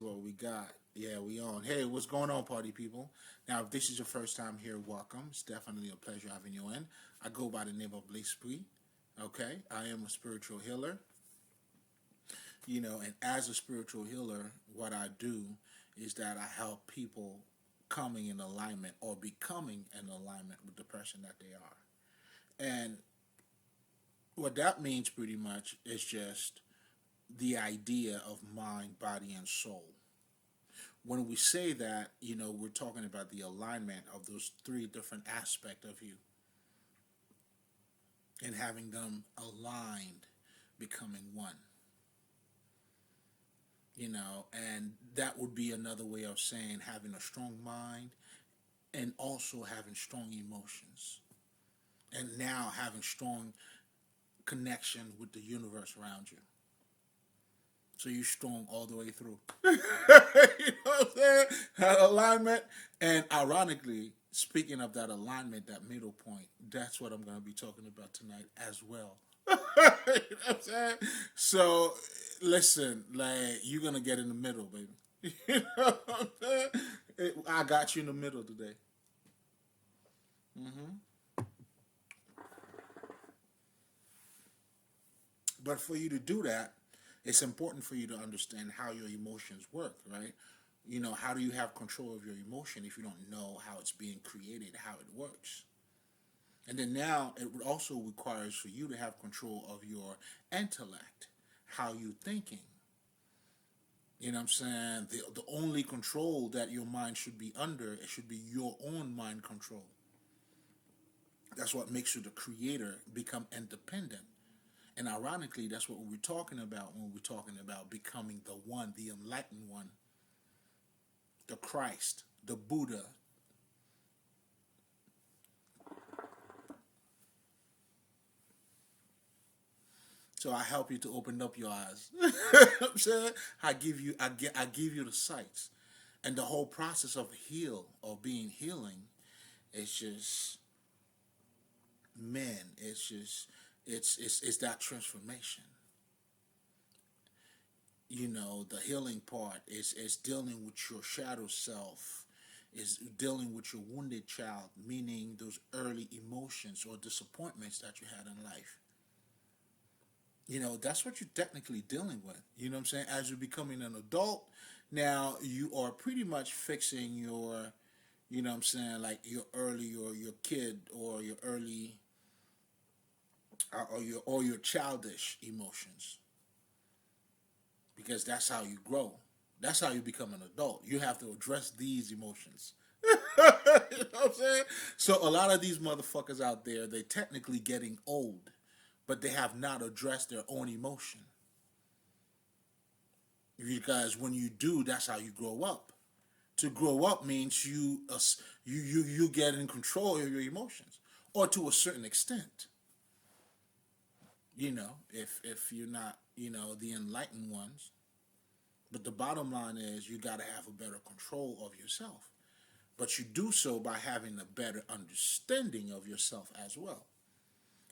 What we got? Yeah, we on. Hey, what's going on, party people? Now, if this is your first time here, welcome. It's definitely a pleasure having you in. I go by the name of Blesprit. Okay, I am a spiritual healer. And as a spiritual healer, what I do is that I help people coming in alignment or becoming in alignment with the person that they are. And what that means pretty much is just the idea of mind, body, and soul. When we say that, we're talking about the alignment of those three different aspects of you and having them aligned, becoming one. And that would be another way of saying having a strong mind and also having strong emotions. And now having strong connection with the universe around you. So you're strong all the way through. You know what I'm saying? That alignment. And ironically, speaking of that alignment, that middle point, that's what I'm going to be talking about tonight as well. You know what I'm saying? So, listen, like, you're going to get in the middle, baby. You know what I'm saying? I got you in the middle today. But for you to do that, it's important for you to understand how your emotions work, right? How do you have control of your emotion if you don't know how it's being created, how it works? And then now it also requires for you to have control of your intellect, how you thinking. You know what I'm saying? The only control that your mind should be under, it should be your own mind control. That's what makes you the creator, become independent. And ironically, that's what we're talking about when we're talking about becoming the one, the enlightened one, the Christ, the Buddha. So I help you to open up your eyes. I'm saying I give you the sights, and the whole process of being healing, it's just man, it's just it's that transformation. The healing part is dealing with your shadow self, is dealing with your wounded child, meaning those early emotions or disappointments that you had in life. That's what you're technically dealing with. You know what I'm saying? As you're becoming an adult, now you are pretty much fixing your, what I'm saying, like your early or your kid or your early or your childish emotions. Because that's how you grow. That's how you become an adult. You have to address these emotions. You know what I'm saying? So a lot of these motherfuckers out there, they technically getting old, but they have not addressed their own emotion. Because when you do, that's how you grow up. To grow up means you get in control of your emotions, or to a certain extent. If you're not, the enlightened ones. But the bottom line is you got to have a better control of yourself. But you do so by having a better understanding of yourself as well.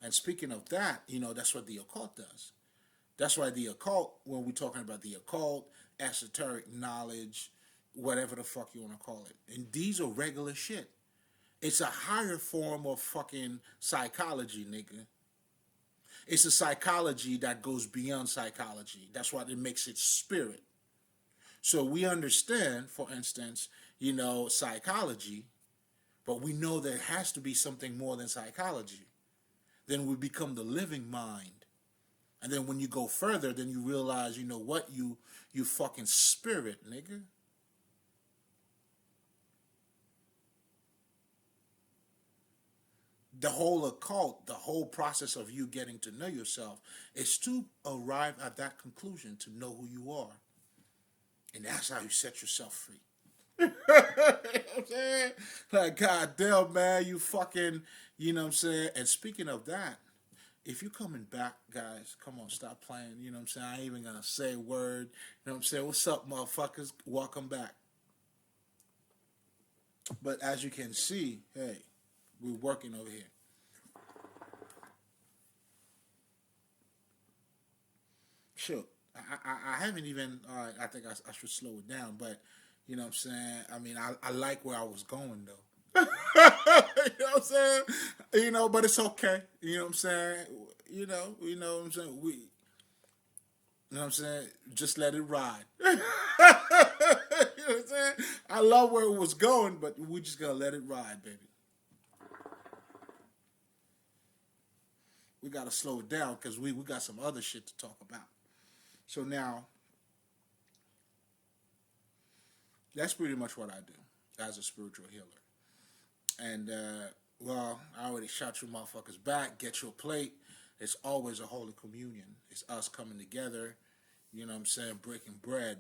And speaking of that, that's what the occult does. That's why the occult, when we're talking about the occult, esoteric knowledge, whatever the fuck you want to call it, and these are regular shit. It's a higher form of fucking psychology, nigga. It's a psychology that goes beyond psychology. That's why it makes it spirit. So we understand, for instance, psychology, but we know there has to be something more than psychology. Then we become the living mind. And then when you go further, then you realize, what, you fucking spirit, nigga. The whole occult, the whole process of you getting to know yourself is to arrive at that conclusion, to know who you are. And that's how you set yourself free. You know what I'm saying? Like, goddamn, man, you fucking, you know what I'm saying? And speaking of that, if you're coming back, guys, come on, stop playing. You know what I'm saying? I ain't even going to say a word. You know what I'm saying? What's up, motherfuckers? Welcome back. But as you can see, hey, we're working over here. Sure. I haven't even. I think I should slow it down, but you know what I'm saying. I mean, I like where I was going though. You know what I'm saying? You know, but it's okay. You know what I'm saying? You know what I'm saying. You know what I'm saying? Just let it ride. You know what I'm saying? I love where it was going, but we just gotta let it ride, baby. We gotta slow it down because we got some other shit to talk about. So now that's pretty much what I do as a spiritual healer. And well, I already shot you motherfuckers back. Get your plate. It's always a holy communion. It's us coming together. You know what I'm saying? Breaking bread.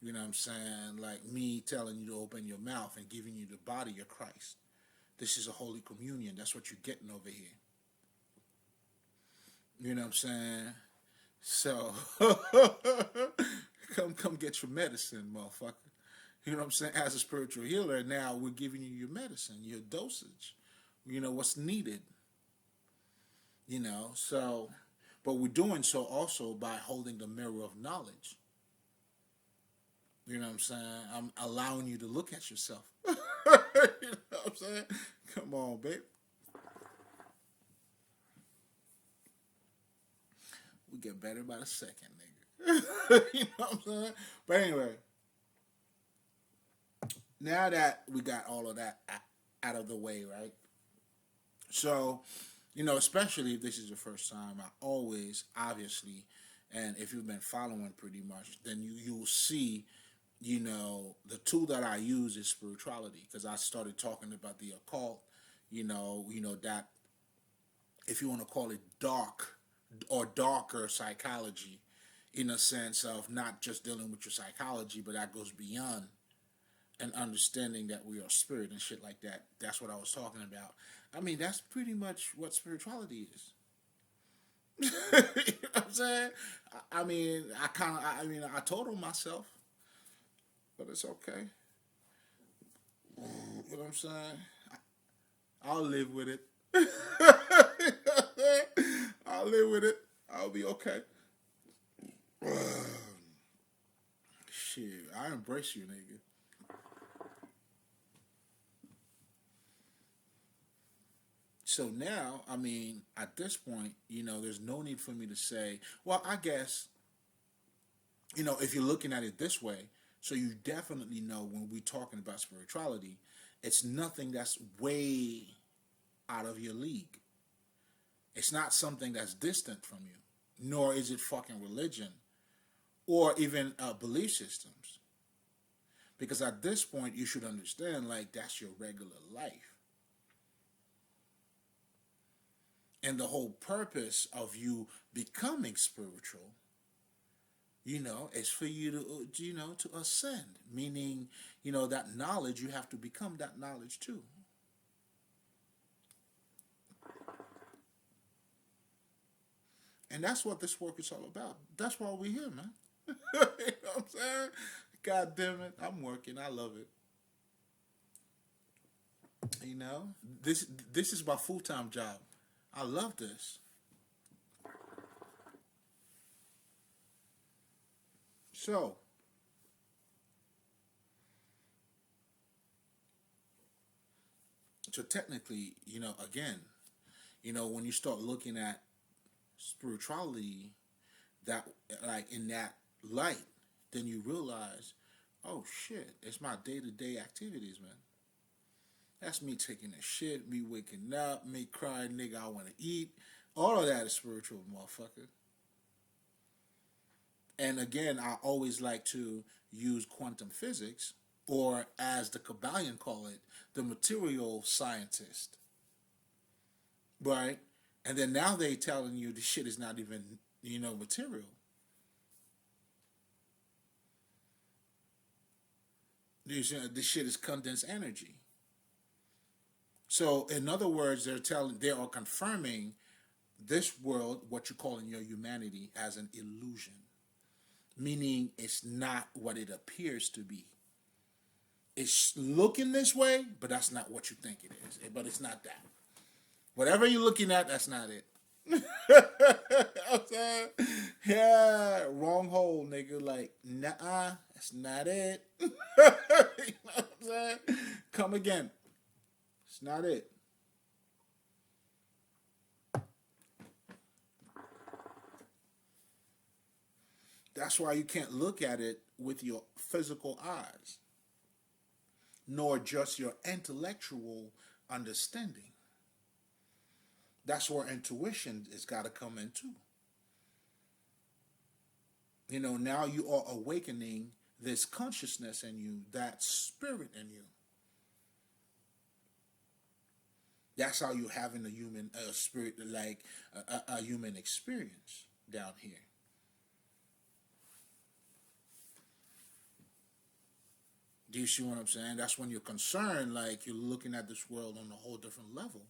You know what I'm saying? Like me telling you to open your mouth and giving you the body of Christ. This is a holy communion. That's what you're getting over here. You know what I'm saying? So come get your medicine, motherfucker. You know what I'm saying? As a spiritual healer, now we're giving you your medicine, your dosage. You know what's needed. You know, so but we're doing so also by holding the mirror of knowledge. You know what I'm saying? I'm allowing you to look at yourself. You know what I'm saying? Come on, babe. We get better by the second, nigga. You know what I'm saying? But anyway, now that we got all of that out of the way, right? So, you know, especially if this is your first time, I always, obviously, and if you've been following pretty much, then you will see, you know, the tool that I use is spirituality because I started talking about the occult, that if you want to call it dark or darker psychology, in a sense of not just dealing with your psychology, but that goes beyond and understanding that we are spirit and shit like that. That's what I was talking about. I mean, that's pretty much what spirituality is. You know what I'm saying? I mean, I told him myself, but it's okay. You know what I'm saying? I'll live with it. I'll live with it. I'll be okay. Shit, I embrace you, nigga. So now, I mean, at this point, there's no need for me to say, well, I guess, if you're looking at it this way, so you definitely know when we're talking about spirituality, it's nothing that's way out of your league. It's not something that's distant from you, nor is it fucking religion or even belief systems. Because at this point, you should understand, like, that's your regular life. And the whole purpose of you becoming spiritual, is for you to, to ascend. Meaning, that knowledge, you have to become that knowledge too. And that's what this work is all about. That's why we're here, man. You know what I'm saying? God damn it, I'm working. I love it. You know, this is my full time job. I love this. So, technically, again, when you start looking at spirituality that like in that light, then you realize, oh shit, it's my day to day activities, man. That's me taking a shit, me waking up, me crying, nigga, I want to eat. All of that is spiritual, motherfucker. And again, I always like to use quantum physics, or as the Kabbalion call it, the material scientist. Right? And then now they telling you the shit is not even, material. This shit is condensed energy. So in other words, they are confirming this world, what you call in your humanity, as an illusion. Meaning it's not what it appears to be. It's looking this way, but that's not what you think it is. But it's not that. Whatever you're looking at, that's not it. I'm saying? Yeah, wrong hole, nigga. Like, nah, that's not it. You know what I'm saying? Come again. It's not it. That's why you can't look at it with your physical eyes, nor just your intellectual understanding. That's where intuition has got to come into. You know, now you are awakening this consciousness in you, that spirit in you. That's how you're having a human spirit, like a human experience down here. Do you see what I'm saying? That's when you're concerned, like you're looking at this world on a whole different level.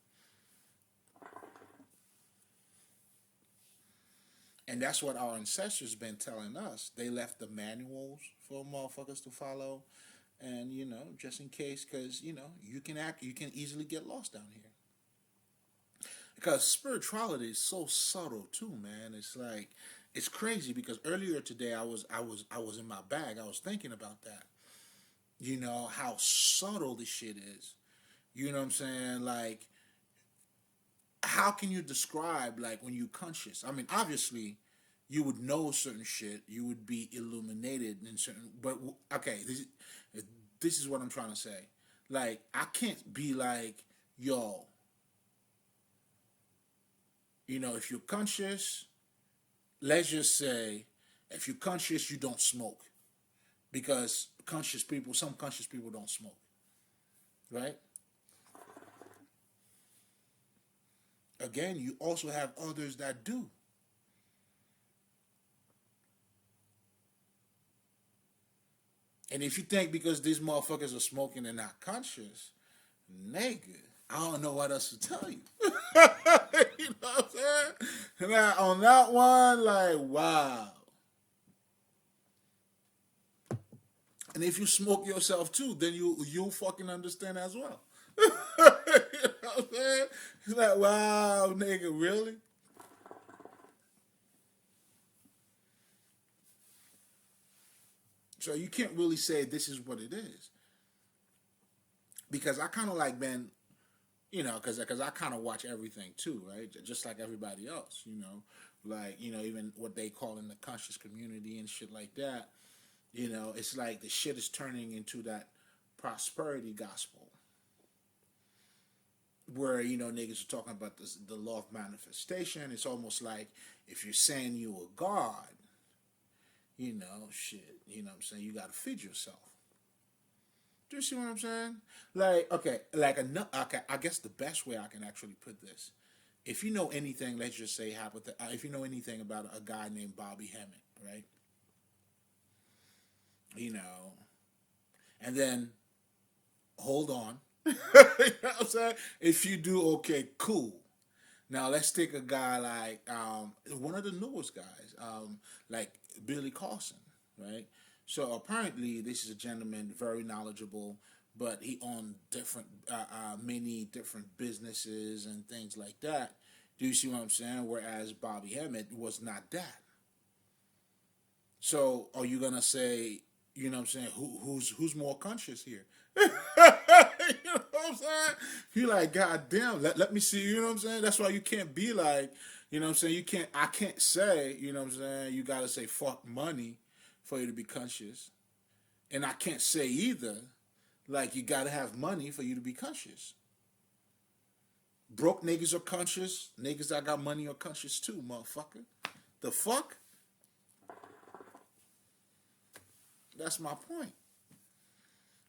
And that's what our ancestors been telling us. They left the manuals for motherfuckers to follow, and you know, just in case, because you know, you can easily get lost down here. Because spirituality is so subtle too, man. It's like it's crazy. Because earlier today, I was in my bag. I was thinking about that. You know how subtle this shit is. You know what I'm saying? Like, how can you describe like when you conscious? I mean, obviously, you would know certain shit. You would be illuminated in certain. But okay, this is what I'm trying to say. Like, I can't be like, yo, you know, if you're conscious, let's just say, if you're conscious, you don't smoke because some conscious people don't smoke, right? Again, you also have others that do. And if you think because these motherfuckers are smoking they're not conscious, nigga, I don't know what else to tell you. You know what I'm saying? Now, on that one, like, wow. And if you smoke yourself too, then you'll fucking understand as well. You know what I'm saying? It's like, wow, nigga, really? So you can't really say this is what it is. Because I kind of like been, you know, because I kind of watch everything too, right? Just like everybody else, you know, like you know, even what they call in the conscious community and shit like that. You know, it's like the shit is turning into that prosperity gospel, where you know niggas are talking about this, the law of manifestation. It's almost like if you're saying you a god, you know, shit, you know what I'm saying, you got to feed yourself. Do you see what I'm saying? Like, okay, like okay, I guess the best way I can actually put this, if you know anything, let's just say, if you know anything about a guy named Bobby Hemmett, right? You know, and then hold on. You know what I'm saying? If you do, okay, cool. Now let's take a guy like one of the newest guys, like Billy Carson, right? So apparently this is a gentleman very knowledgeable, but he owned many different businesses and things like that. Do you see what I'm saying? Whereas Bobby Hemmett was not that. So are you gonna say, you know what I'm saying, who's more conscious here? You know what I'm saying? You like, God damn, let me see, you know what I'm saying? That's why you can't be like, you know what I'm saying? I can't say, you know what I'm saying, you gotta say fuck money for you to be conscious. And I can't say either, like you gotta have money for you to be conscious. Broke niggas are conscious, niggas that got money are conscious too, motherfucker. The fuck? That's my point.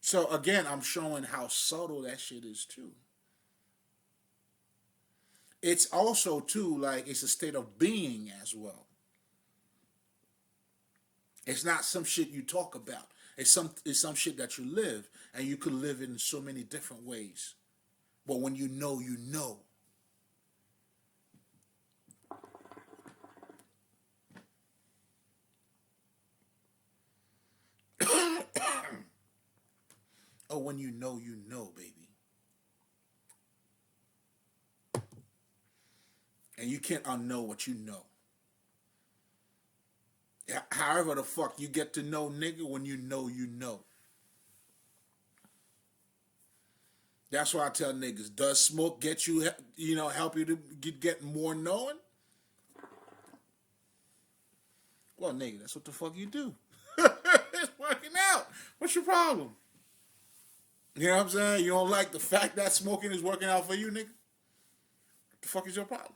So again, I'm showing how subtle that shit is too. It's also too like it's a state of being as well. It's not some shit you talk about. It's some shit that you live, and you could live in so many different ways. But when you know, you know. Oh, when you know, baby. And you can't unknow what you know. However the fuck you get to know nigga when you know you know. That's why I tell niggas, does smoke get you, help you to get more knowing? Well, nigga, that's what the fuck you do. It's working out. What's your problem? You know what I'm saying? You don't like the fact that smoking is working out for you, nigga? What the fuck is your problem?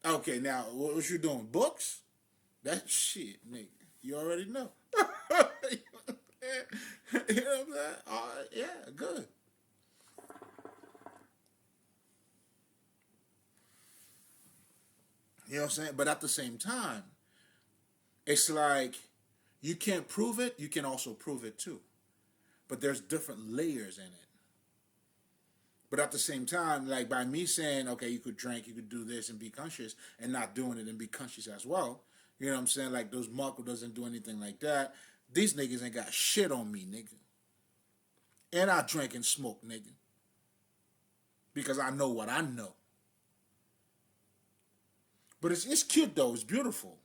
Okay, now, what you doing? Books? That shit, nigga. You already know. You know what I'm saying? All right, yeah, good. You know what I'm saying? But at the same time, it's like you can't prove it, you can also prove it too. But there's different layers in it. But at the same time, like by me saying, okay, you could drink, you could do this and be conscious, and not doing it and be conscious as well. You know what I'm saying? Like those Marco doesn't do anything like that. These niggas ain't got shit on me, nigga. And I drink and smoke, nigga. Because I know what I know. But it's cute though, it's beautiful.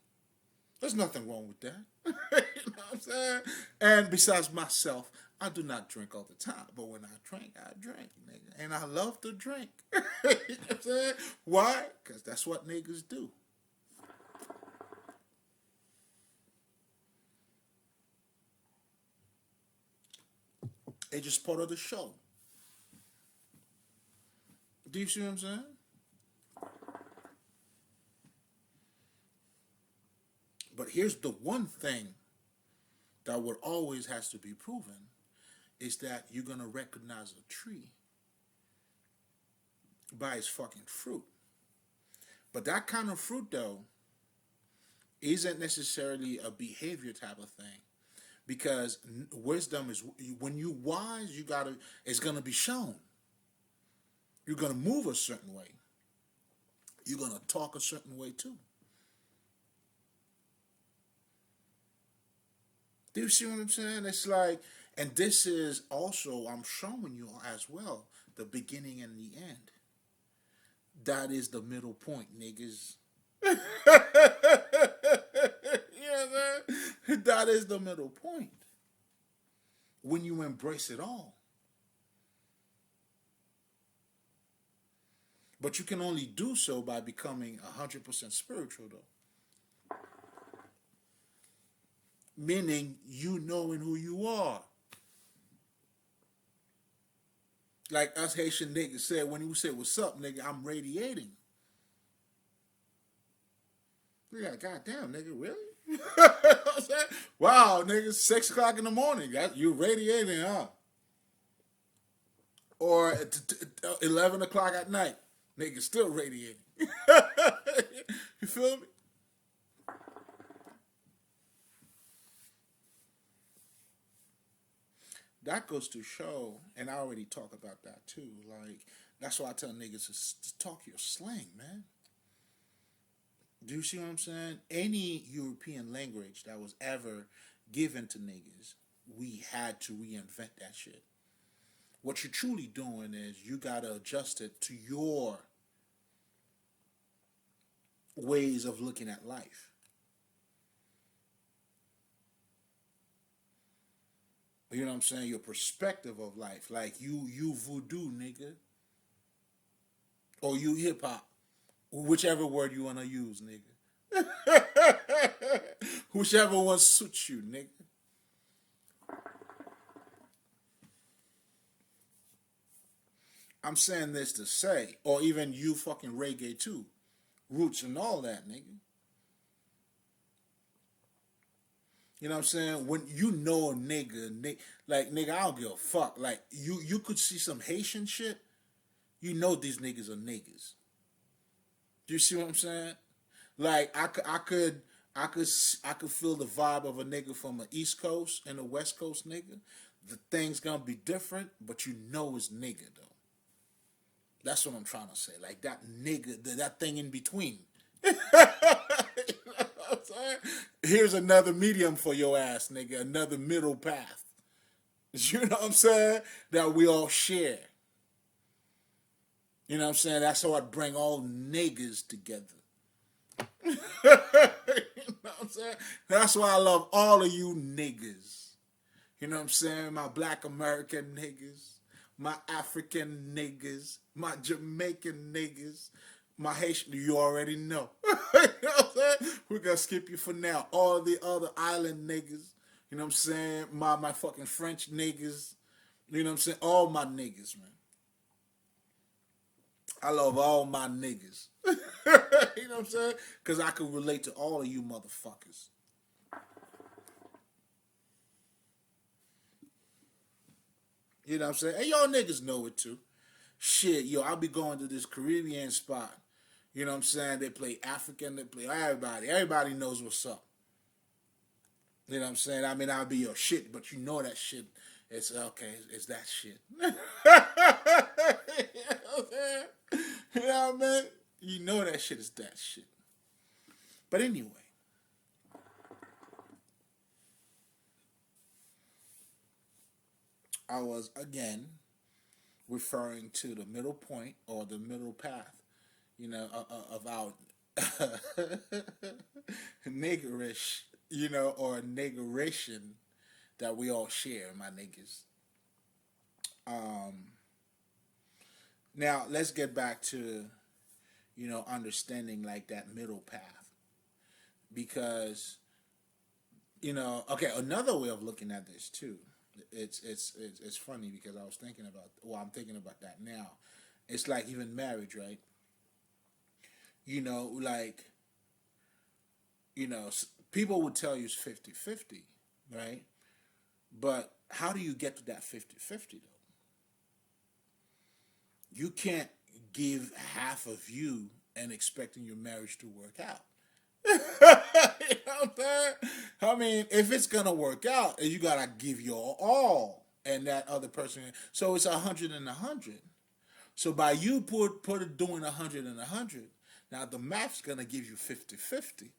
There's nothing wrong with that. You know what I'm saying? And besides myself, I do not drink all the time. But when I drink, nigga. And I love to drink. You know what I'm saying? Why? Because that's what niggas do. It's just part of the show. Do you see what I'm saying? But here's the one thing that would always has to be proven is that you're going to recognize a tree by its fucking fruit. But that kind of fruit, though, isn't necessarily a behavior type of thing. Because wisdom is, when you wise, it's going to be shown. You're going to move a certain way. You're going to talk a certain way, too. Do you see what I'm saying? It's like, and this is also, I'm showing you as well, the beginning and the end. That is the middle point, niggas. You know what I'm saying? That is the middle point. When you embrace it all. But you can only do so by becoming 100% spiritual, though. Meaning, you knowing who you are. Like us Haitian niggas said, when you say, what's up, nigga, I'm radiating. We got, goddamn, nigga, really? Wow, nigga, 6 o'clock in the morning. You radiating, huh? Or 11 o'clock at night. Nigga, still radiating. You feel me? That goes to show, and I already talk about that too. Like, that's why I tell niggas to talk your slang, man. Do you see what I'm saying? Any European language that was ever given to niggas, we had to reinvent that shit. What you're truly doing is you gotta adjust it to your ways of looking at life. You know what I'm saying? Your perspective of life. Like you voodoo, nigga. Or you hip hop. Whichever word you want to use, nigga. Whichever one suits you, nigga. I'm saying this to say, or even you fucking reggae too. Roots and all that, nigga. You know what I'm saying? When you know a nigga, like nigga, I don't give a fuck. Like you could see some Haitian shit. You know these niggas are niggas. Do you see what I'm saying? Like I could feel the vibe of a nigga from the East Coast and a West Coast nigga. The thing's gonna be different, but you know it's nigga though. That's what I'm trying to say. Like that nigga, that thing in between. You know what I'm saying? Here's another medium for your ass, nigga. Another middle path. You know what I'm saying? That we all share. You know what I'm saying? That's how I bring all niggas together. You know what I'm saying? That's why I love all of you niggas. You know what I'm saying? My black American niggas, my African niggas, my Jamaican niggas, my Haitian, you already know. You know what I'm saying? We're gonna skip you for now. All the other island niggas, you know what I'm saying? My fucking French niggas, you know what I'm saying? All my niggas, man. I love all my niggas. You know what I'm saying? Because I can relate to all of you motherfuckers. You know what I'm saying? And y'all niggas know it too. Shit, yo, I'll be going to this Caribbean spot. You know what I'm saying? They play African, they play everybody. Everybody knows what's up. You know what I'm saying? I mean, I'll be your shit, but you know that shit. It's okay, it's that shit. You know what I mean? You know that shit is that shit. But anyway, I was again referring to the middle point or the middle path, of our niggerish, or niggeration that we all share, my niggas. Um, Now let's get back to understanding like that middle path because okay, another way of looking at this too. It's funny because I was thinking about I'm thinking about that now. It's like even marriage, right? Like people would tell you it's 50-50, right? But how do you get to that 50-50 though? You can't give half of you and expecting your marriage to work out. You know what I'm saying? I mean, if it's gonna work out, you gotta give your all, and that other person. So it's 100 and 100. So by you put it doing 100 and 100, now the math's gonna give you 50-50.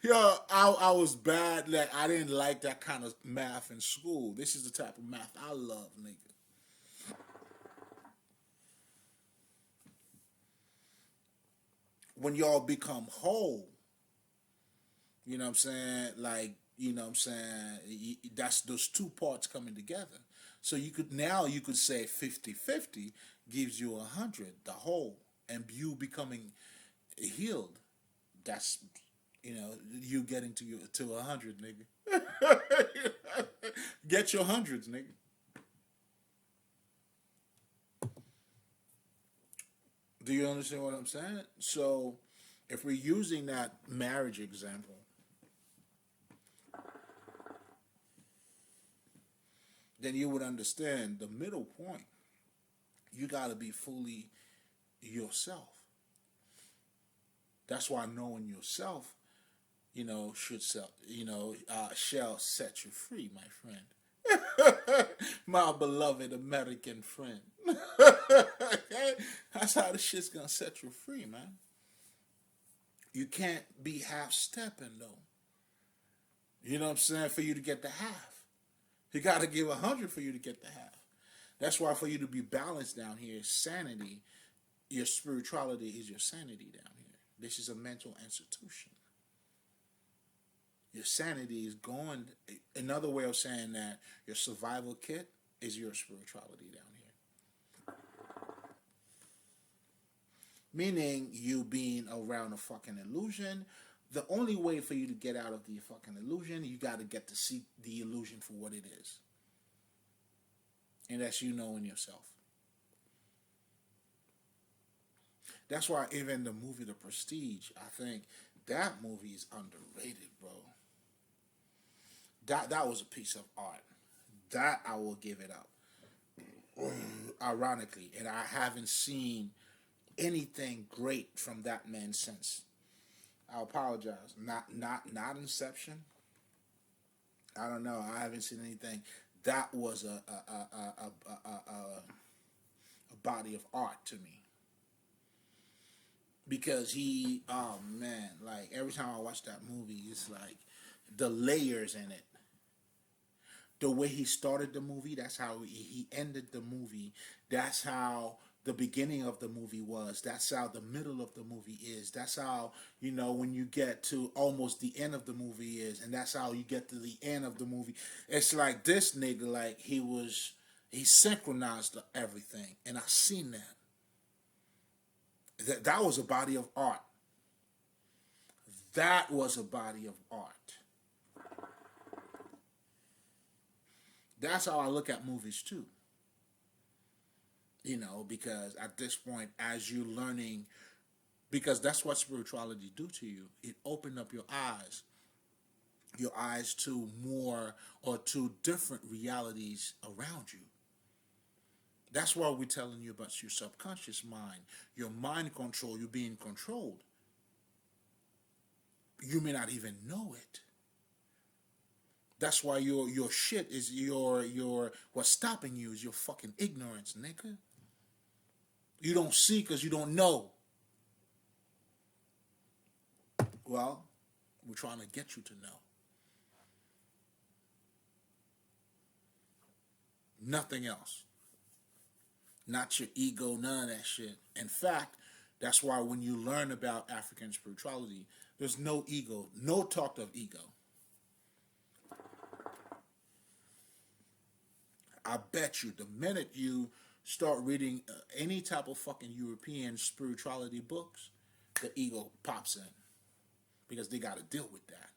Yo, I was bad. Like I didn't like that kind of math in school. This is the type of math I love, nigga. When y'all become whole, you know what I'm saying? Like, you know what I'm saying? That's those two parts coming together. So you could say 50-50 gives you 100, the whole, and you becoming healed. That's you getting to 100, nigga. Get your hundreds, nigga. Do you understand what I'm saying? So, if we're using that marriage example, then you would understand the middle point. You got to be fully yourself. That's why knowing yourself, should sell, shall set you free, my friend. My beloved American friend. Okay? That's how the shit's gonna set you free, man. You can't be half stepping though. You know what I'm saying? For you to get the half. You gotta give 100 for you to get the half. That's why for you to be balanced down here, sanity, your spirituality is your sanity down here. This is a mental institution. Your sanity is going. Another way of saying that your survival kit is your spirituality down here. Meaning you being around a fucking illusion. The only way for you to get out of the fucking illusion, you got to get to see the illusion for what it is. And that's you knowing yourself. That's why even the movie The Prestige, I think that movie is underrated, bro. That was a piece of art. That I will give it up. Ironically, and I haven't seen anything great from that man since. I apologize. Not Inception. I don't know. I haven't seen anything. That was a body of art to me because oh man, like every time I watch that movie, it's like the layers in it. the way he started the movie, that's how he ended the movie. That's how the beginning of the movie was. That's how the middle of the movie is. That's how, when you get to almost the end of the movie is. And that's how you get to the end of the movie. It's like this nigga, like he synchronized everything. And I seen that was a body of art. That was a body of art. That's how I look at movies too. Because at this point, as you're learning, because that's what spirituality do to you. It opened up your eyes to more or to different realities around you. That's why we're telling you about your subconscious mind, your mind control, you being controlled. You may not even know it. That's why your shit is your what's stopping you is your fucking ignorance, nigga. You don't see because you don't know. Well, we're trying to get you to know. Nothing else. Not your ego, none of that shit. In fact, that's why when you learn about African spirituality, there's no ego, no talk of ego. I bet you the minute you start reading any type of fucking European spirituality books, the ego pops in. Because they got to deal with that.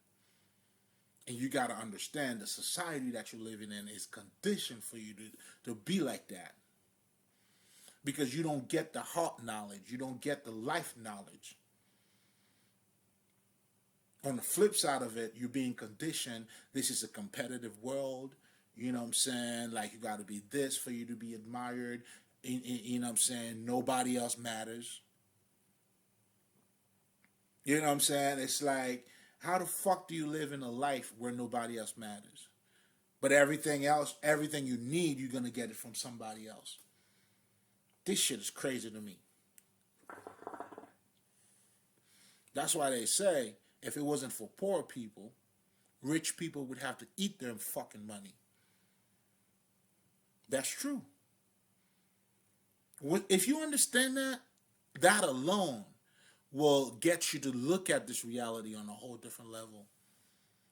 And you got to understand the society that you're living in is conditioned for you to be like that. Because you don't get the heart knowledge. You don't get the life knowledge. On the flip side of it, you're being conditioned. This is a competitive world. You know what I'm saying? Like, you got to be this for you to be admired. You know what I'm saying? Nobody else matters. You know what I'm saying? It's like, how the fuck do you live in a life where nobody else matters? But everything else, everything you need, you're going to get it from somebody else. This shit is crazy to me. That's why they say, if it wasn't for poor people, rich people would have to eat their fucking money. That's true. If you understand that, that alone will get you to look at this reality on a whole different level.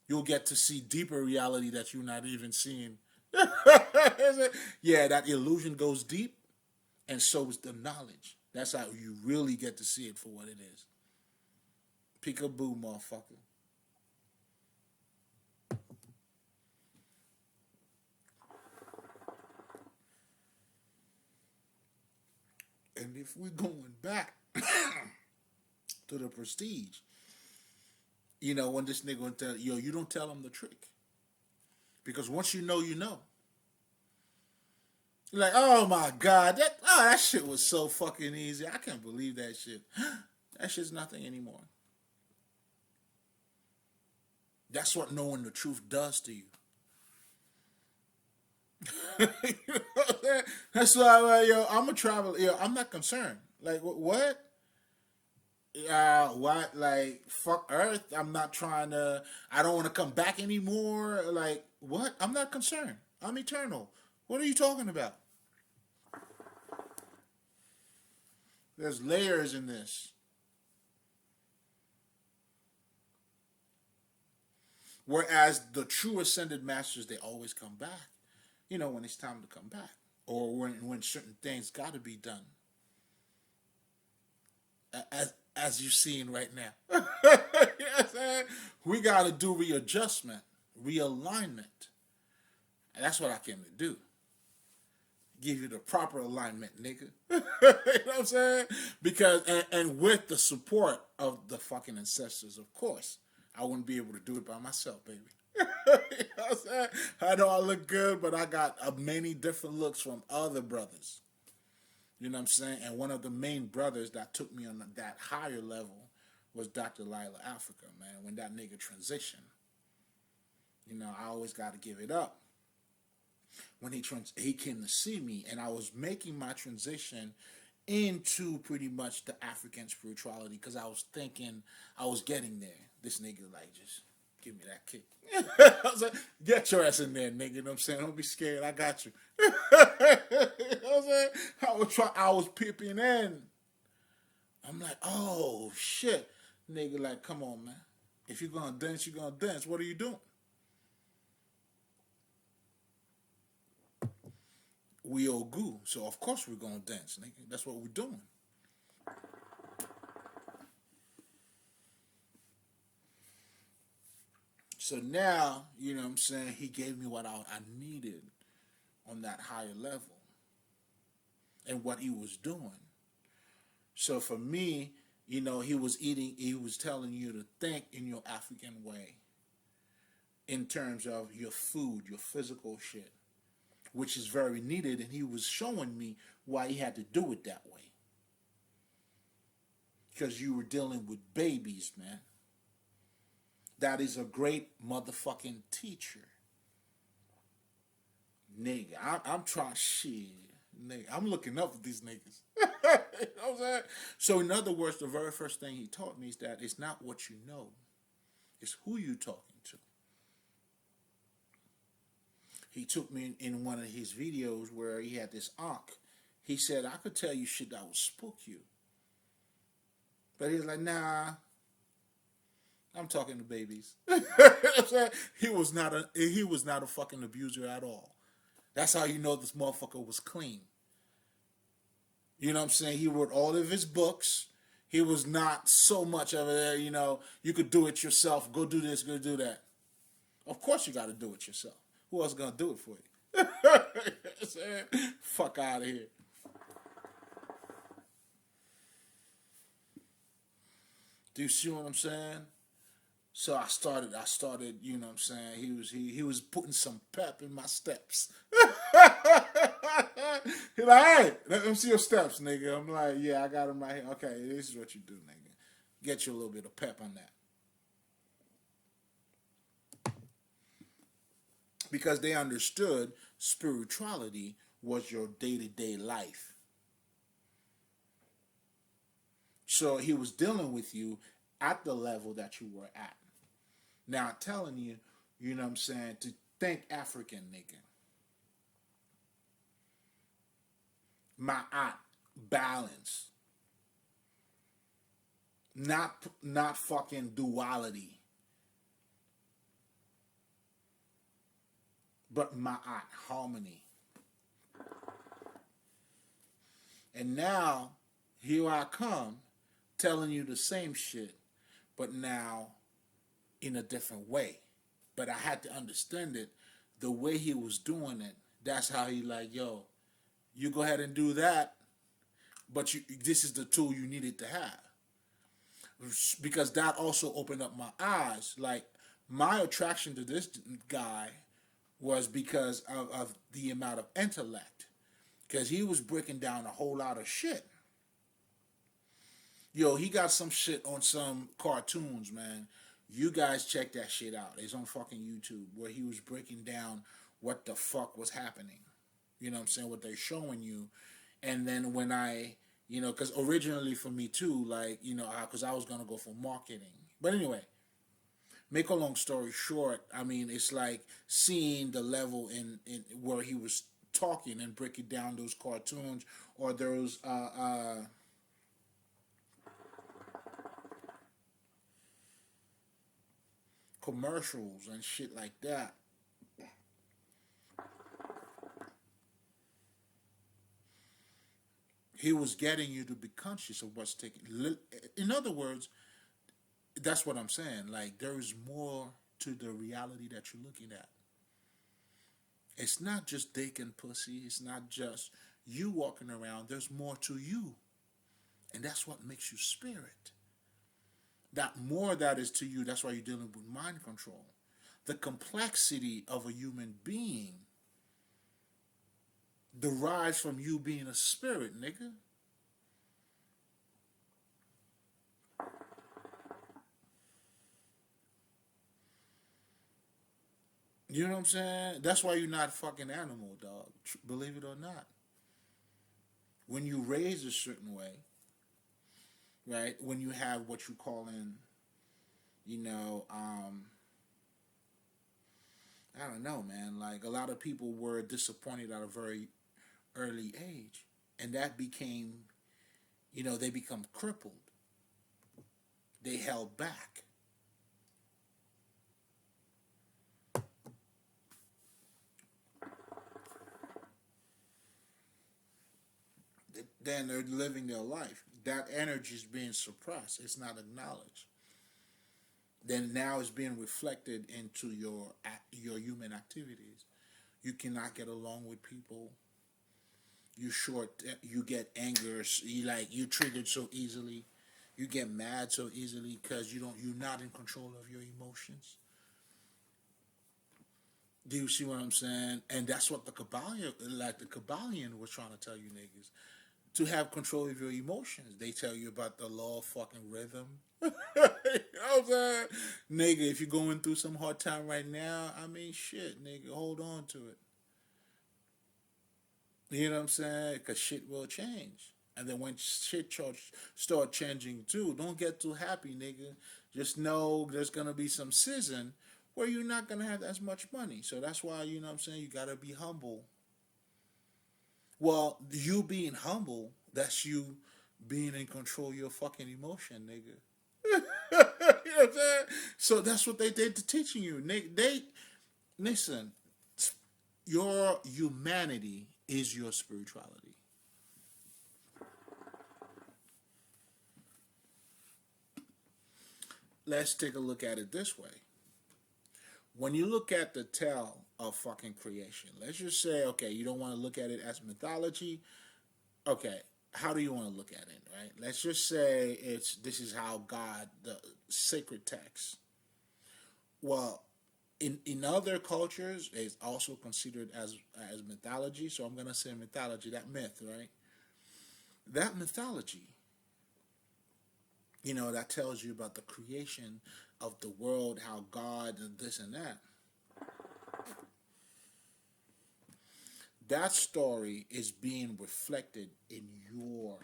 You'll get to see deeper reality that you're not even seeing. Yeah, that illusion goes deep, and so is the knowledge. That's how you really get to see it for what it is. Peekaboo, motherfucker. And if we're going back to the Prestige, when this nigga would tell you don't tell him the trick. Because once you know, you know. You're like, oh my God, that shit was so fucking easy. I can't believe that shit. That shit's nothing anymore. That's what knowing the truth does to you. That's why, I'm a traveler. I'm not concerned. Like, what? What? Like, fuck Earth. I'm not trying to. I don't want to come back anymore. Like, what? I'm not concerned. I'm eternal. What are you talking about? There's layers in this. Whereas the true ascended masters, they always come back. When it's time to come back. Or when certain things got to be done. As you're seeing right now. We got to do readjustment, realignment. And that's what I came to do. Give you the proper alignment, nigga. You know what I'm saying? Because, and with the support of the fucking ancestors, of course. I wouldn't be able to do it by myself, baby. You know what I'm saying? I know I look good, but I got many different looks from other brothers. You know what I'm saying? And one of the main brothers that took me on that higher level was Dr. Lila Africa, man. When that nigga transitioned, I always got to give it up. When he came to see me, and I was making my transition into pretty much the African spirituality because I was thinking I was getting there. This nigga just give me that kick. I was like, get your ass in there, nigga. You know what I'm saying? Don't be scared. I got you. You know what I'm saying? I was peeping in. I'm like, oh, shit. Nigga, like, come on, man. If you're going to dance, you're going to dance. What are you doing? We all goo. So, of course, we're going to dance, nigga. That's what we're doing. So now, you know what I'm saying, he gave me what I needed on that higher level and what he was doing. So for me, you know, he was telling you to think in your African way in terms of your food, your physical shit, which is very needed. And he was showing me why he had to do it that way. Because you were dealing with babies, man. That is a great motherfucking teacher. Nigga, I'm trying shit. Nigga, I'm looking up at these niggas. You know what I'm saying? So in other words, the very first thing he taught me is that it's not what you know. It's who you talking to. He took me in one of his videos where he had this ankh. He said, I could tell you shit that would spook you. But he was like, nah, I'm talking to babies. He was not a fucking abuser at all. That's how you know this motherfucker was clean. You know what I'm saying? He wrote all of his books. He was not so much of it, you know, you could do it yourself. Go do this, go do that. Of course you got to do it yourself. Who else going to do it for you? Fuck out of here. Do you see what I'm saying? So I started, you know what I'm saying? He was putting some pep in my steps. He like, hey, let me see your steps, nigga. I'm like, yeah, I got them right here. Okay, this is what you do, nigga. Get you a little bit of pep on that. Because they understood spirituality was your day-to-day life. So he was dealing with you at the level that you were at. Now, I'm telling you, you know what I'm saying, to think African, nigga. Ma'at, balance. Not fucking duality. But ma'at, harmony. And now, here I come, telling you the same shit, but now in a different way. But I had to understand it. The way he was doing it, that's how he like, yo, you go ahead and do that, but this is the tool you needed to have. Because that also opened up my eyes. Like, my attraction to this guy was because of the amount of intellect. Because he was breaking down a whole lot of shit. Yo, he got some shit on some cartoons, man. You guys check that shit out. It's on fucking YouTube, where he was breaking down what the fuck was happening. You know what I'm saying? What they're showing you. And then when I, you know, because originally for me too, like, you know, because I was going to go for marketing. But anyway, make a long story short, I mean, it's like seeing the level in where he was talking and breaking down those cartoons or those commercials and shit like that. He was getting you to be conscious of what's taking. In other words, that's what I'm saying. Like, there is more to the reality that you're looking at. It's not just dick and pussy. It's not just you walking around. There's more to you. And that's what makes you spirit. That more that is to you, that's why you're dealing with mind control. The complexity of a human being derives from you being a spirit, nigga. You know what I'm saying? That's why you're not a fucking animal, dog. Believe it or not. When you raise a certain way, right? When you have what you call in, you know, I don't know, man. Like a lot of people were disappointed at a very early age, and that became, they become crippled. They held back. Then they're living their life. That energy is being suppressed. It's not acknowledged. Then now it's being reflected into your human activities. You cannot get along with people. You get anger. You triggered so easily. You get mad so easily because you're not in control of your emotions. Do you see what I'm saying? And that's what the Kabbalion was trying to tell you niggas. To have control of your emotions. They tell you about the law of fucking rhythm. You know what I'm saying? Nigga, if you're going through some hard time right now, I mean, shit, nigga, hold on to it. You know what I'm saying? Because shit will change. And then when start changing too, don't get too happy, nigga. Just know there's going to be some season where you're not going to have as much money. So that's why, you know what I'm saying, you got to be humble. Well, you being humble, that's you being in control of your fucking emotion, nigga. You know what I'm saying? So that's what they did to teaching you. They listen, your humanity is your spirituality. Let's take a look at it this way. When you look at the tale of fucking creation, let's just say, okay, you don't want to look at it as mythology. Okay, how do you want to look at it, right? Let's just say this is how God, the sacred text. Well, in other cultures, it's also considered as mythology. So I'm gonna say mythology, that myth, right? That mythology, that tells you about the creation of the world, how God and this and that. That story is being reflected in your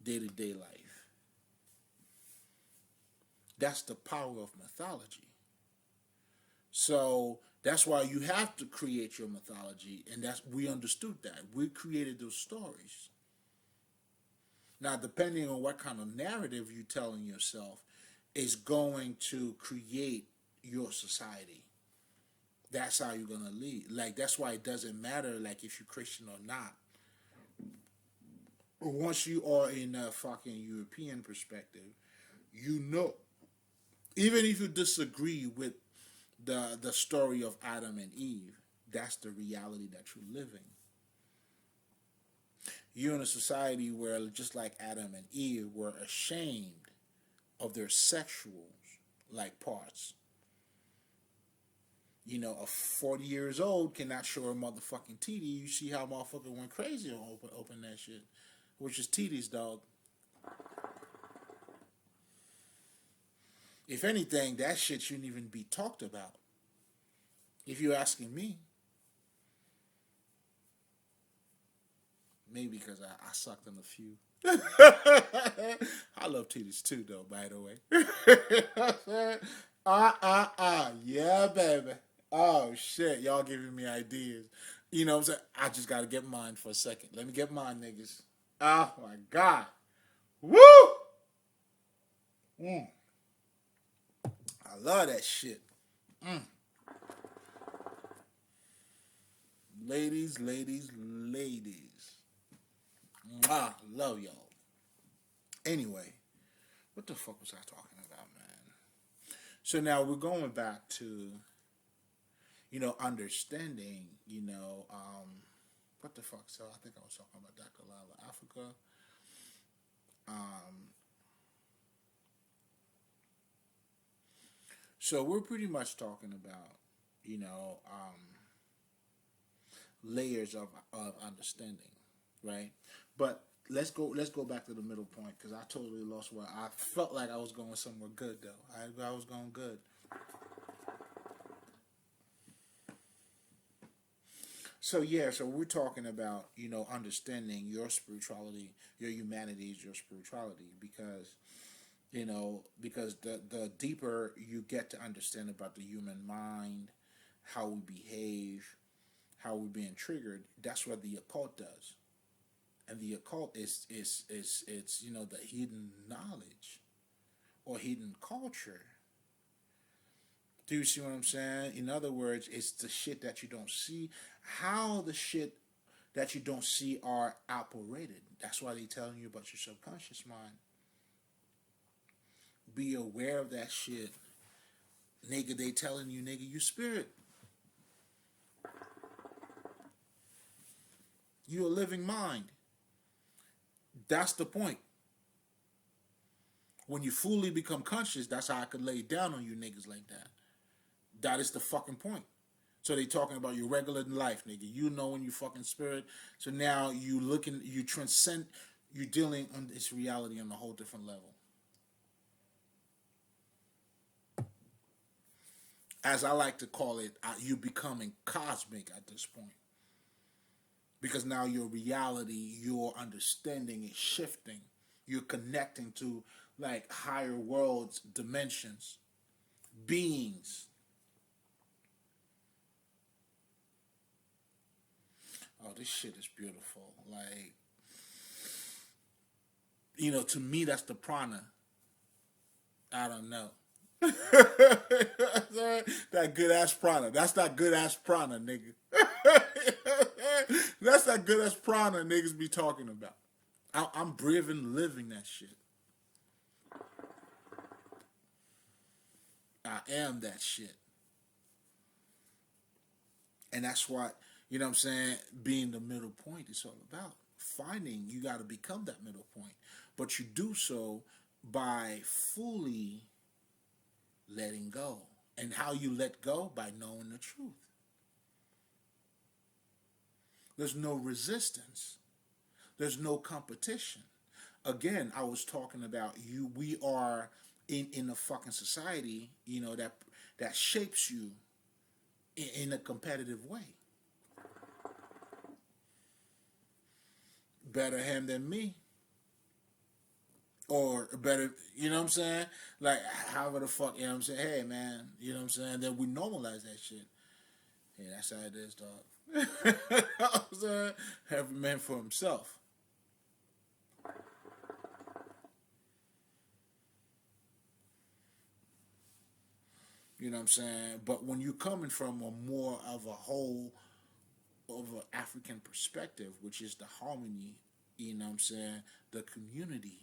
day-to-day life. That's the power of mythology. So that's why you have to create your mythology, and we understood that. We created those stories. Now, depending on what kind of narrative you're telling yourself, is going to create your society. That's how you're gonna lead. Like that's why it doesn't matter like if you're Christian or not. Once you are in a fucking European perspective, you know, even if you disagree with the story of Adam and Eve, that's the reality that you're living. You're in a society where, just like Adam and Eve, were ashamed of their sexual parts. A 40 years old cannot show a motherfucking titty. You see how motherfucker went crazy on open that shit, which is titties, dog. If anything, that shit shouldn't even be talked about. If you're asking me, maybe because I sucked on a few. I love titties too, though. By the way, yeah, baby. Oh shit, y'all giving me ideas. You know what I'm saying? I just gotta get mine for a second. Let me get mine, niggas. Oh my god. Woo! Mm. I love that shit. Mm. Ladies, ladies, ladies. Mwah, love y'all. Anyway, what the fuck was I talking about, man? So now we're going back to, understanding, what the fuck? So I think I was talking about Dr. Lala Africa. Um, so we're pretty much talking about, layers of understanding, right? But let's go back to the middle point because I totally lost where I felt like I was going somewhere good though. I was going good. So we're talking about understanding your spirituality, your humanity is your spirituality because the deeper you get to understand about the human mind, how we behave, how we're being triggered. That's what the occult does. And the occult is it's the hidden knowledge or hidden culture. Do you see what I'm saying? In other words, it's the shit that you don't see. How the shit that you don't see are operated. That's why they telling you about your subconscious mind. Be aware of that shit. Nigga, they telling you, nigga, you spirit. You a living mind. That's the point. When you fully become conscious, that's how I could lay down on you niggas like that. That is the fucking point. So they talking about your regular life, nigga. You know when you fucking spirit. So now you transcend, you dealing on this reality on a whole different level. As I like to call it, you becoming cosmic at this point. Because now your reality, your understanding is shifting. You're connecting to like higher worlds, dimensions, beings. Oh, this shit is beautiful. Like, to me, that's the prana. I don't know. That good ass prana. That's that good ass prana, nigga. That's that good ass prana niggas be talking about. I'm breathing, living that shit. I am that shit. And that's what, what I'm saying, being the middle point is all about. Finding, you got to become that middle point. But you do so by fully letting go. And how you let go? By knowing the truth. There's no resistance. There's no competition. Again, I was talking about we are in a fucking society, that shapes you in a competitive way. Better him than me. Or better, you know what I'm saying? Like, however the fuck, you know what I'm saying? Hey, man, you know what I'm saying? Then we normalize that shit. Yeah, that's how it is, dog. You know what I'm saying? Every man for himself. You know what I'm saying? But when you're coming from a more of a whole, of an African perspective, which is the harmony, you know what I'm saying? The community.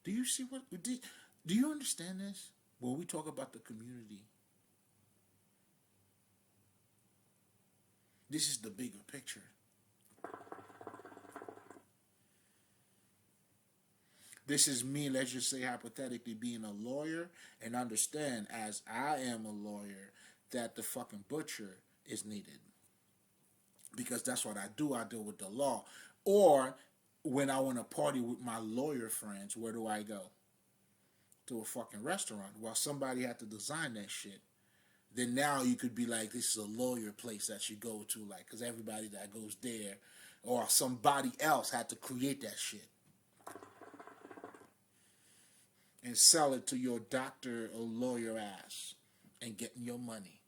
Do you see what, do you understand this? When we talk about the community, this is the bigger picture. This is me, let's just say hypothetically, being a lawyer and understand, as I am a lawyer, that the fucking butcher is needed. Because that's what I do. I deal with the law. Or when I want to party with my lawyer friends, where do I go? To a fucking restaurant. Well, somebody had to design that shit. Then now you could be like, this is a lawyer place that you go to, like, because everybody that goes there, or somebody else had to create that shit and sell it to your doctor or lawyer ass and getting your money.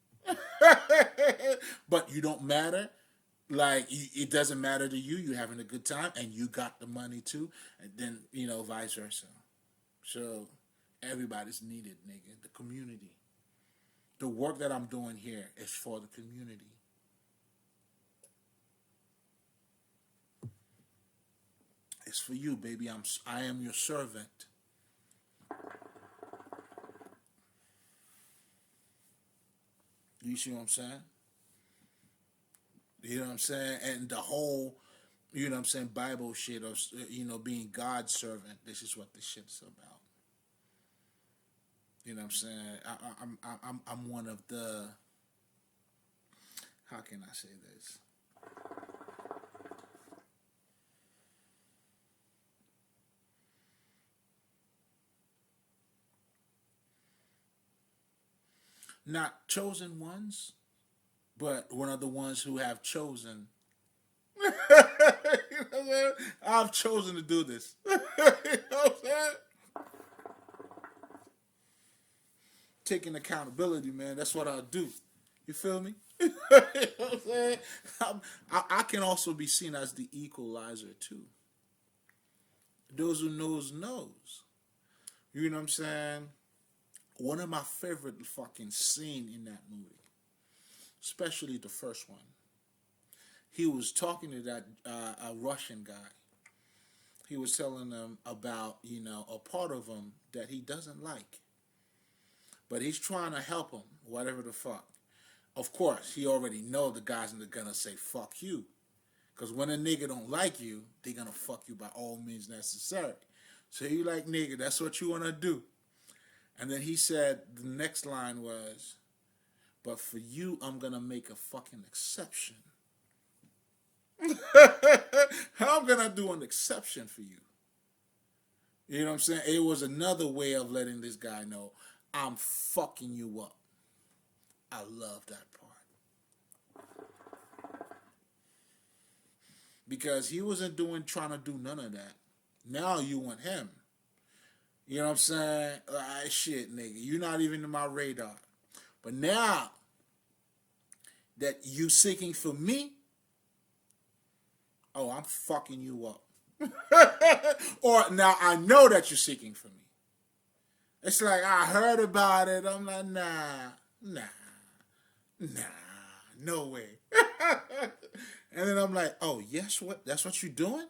But you don't matter. Like, it doesn't matter to you. You're having a good time and you got the money too. And then, vice versa. So everybody's needed, nigga. The community. The work that I'm doing here is for the community. It's for you, baby. I am your servant. You see what I'm saying? You know what I'm saying? And the whole, Bible shit of, being God's servant. This is what this shit's about. You know what I'm saying? I'm one of the, how can I say this? Not chosen ones, but one of the ones who have chosen. You know what I'm saying? I've chosen to do this. You know what I'm saying? Taking accountability, man. That's what I'll do. You feel me? You know what I'm saying? I can also be seen as the equalizer too. Those who knows. You know what I'm saying? One of my favorite fucking scene in that movie, especially the first one. He was talking to that a Russian guy. He was telling them about a part of him that he doesn't like, but he's trying to help him, whatever the fuck. Of course, he already know the guys in the gonna say fuck you, cause when a nigga don't like you, they gonna fuck you by all means necessary. So he like, nigga, that's what you wanna do. And then he said the next line was, but for you, I'm gonna make a fucking exception. How I'm gonna do an exception for you? You know what I'm saying? It was another way of letting this guy know I'm fucking you up. I love that part because he wasn't trying to do none of that. Now you want him. You know what I'm saying? Shit, nigga, you're not even in my radar. But now that you seeking for me, oh, I'm fucking you up. Or now I know that you're seeking for me. It's like I heard about it. I'm like, nah, no way. And then I'm like, oh, yes, what? That's what you're doing?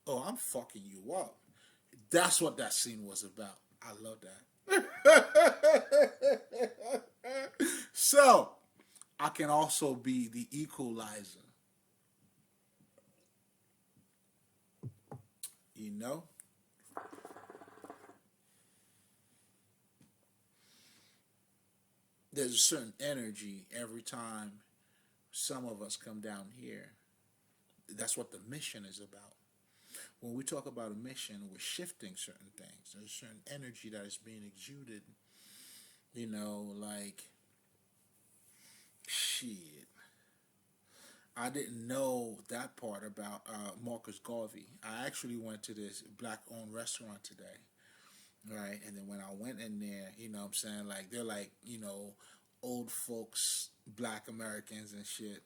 Oh, I'm fucking you up. That's what that scene was about. I love that. So, I can also be the equalizer. You know? There's a certain energy every time some of us come down here. That's what the mission is about. When we talk about a mission, we're shifting certain things. There's a certain energy that is being exuded. Like, shit. I didn't know that part about Marcus Garvey. I actually went to this black-owned restaurant today, right? And then when I went in there, what I'm saying? Like, they're like, old folks, black Americans and shit.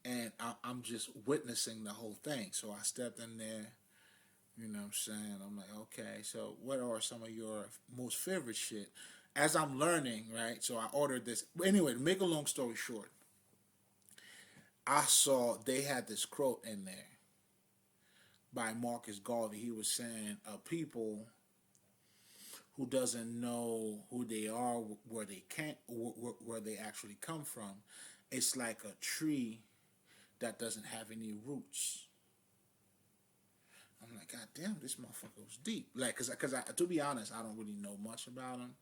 And I'm just witnessing the whole thing. So I stepped in there, what I'm saying? I'm like, okay, so what are some of your most favorite shit? As I'm learning, right? So I ordered this. Anyway, to make a long story short, I saw they had this quote in there by Marcus Garvey. He was saying, people who doesn't know who they are, where they actually come from, it's like a tree that doesn't have any roots. I'm like, God damn, this motherfucker was deep. Like, cause to be honest, I don't really know much about him.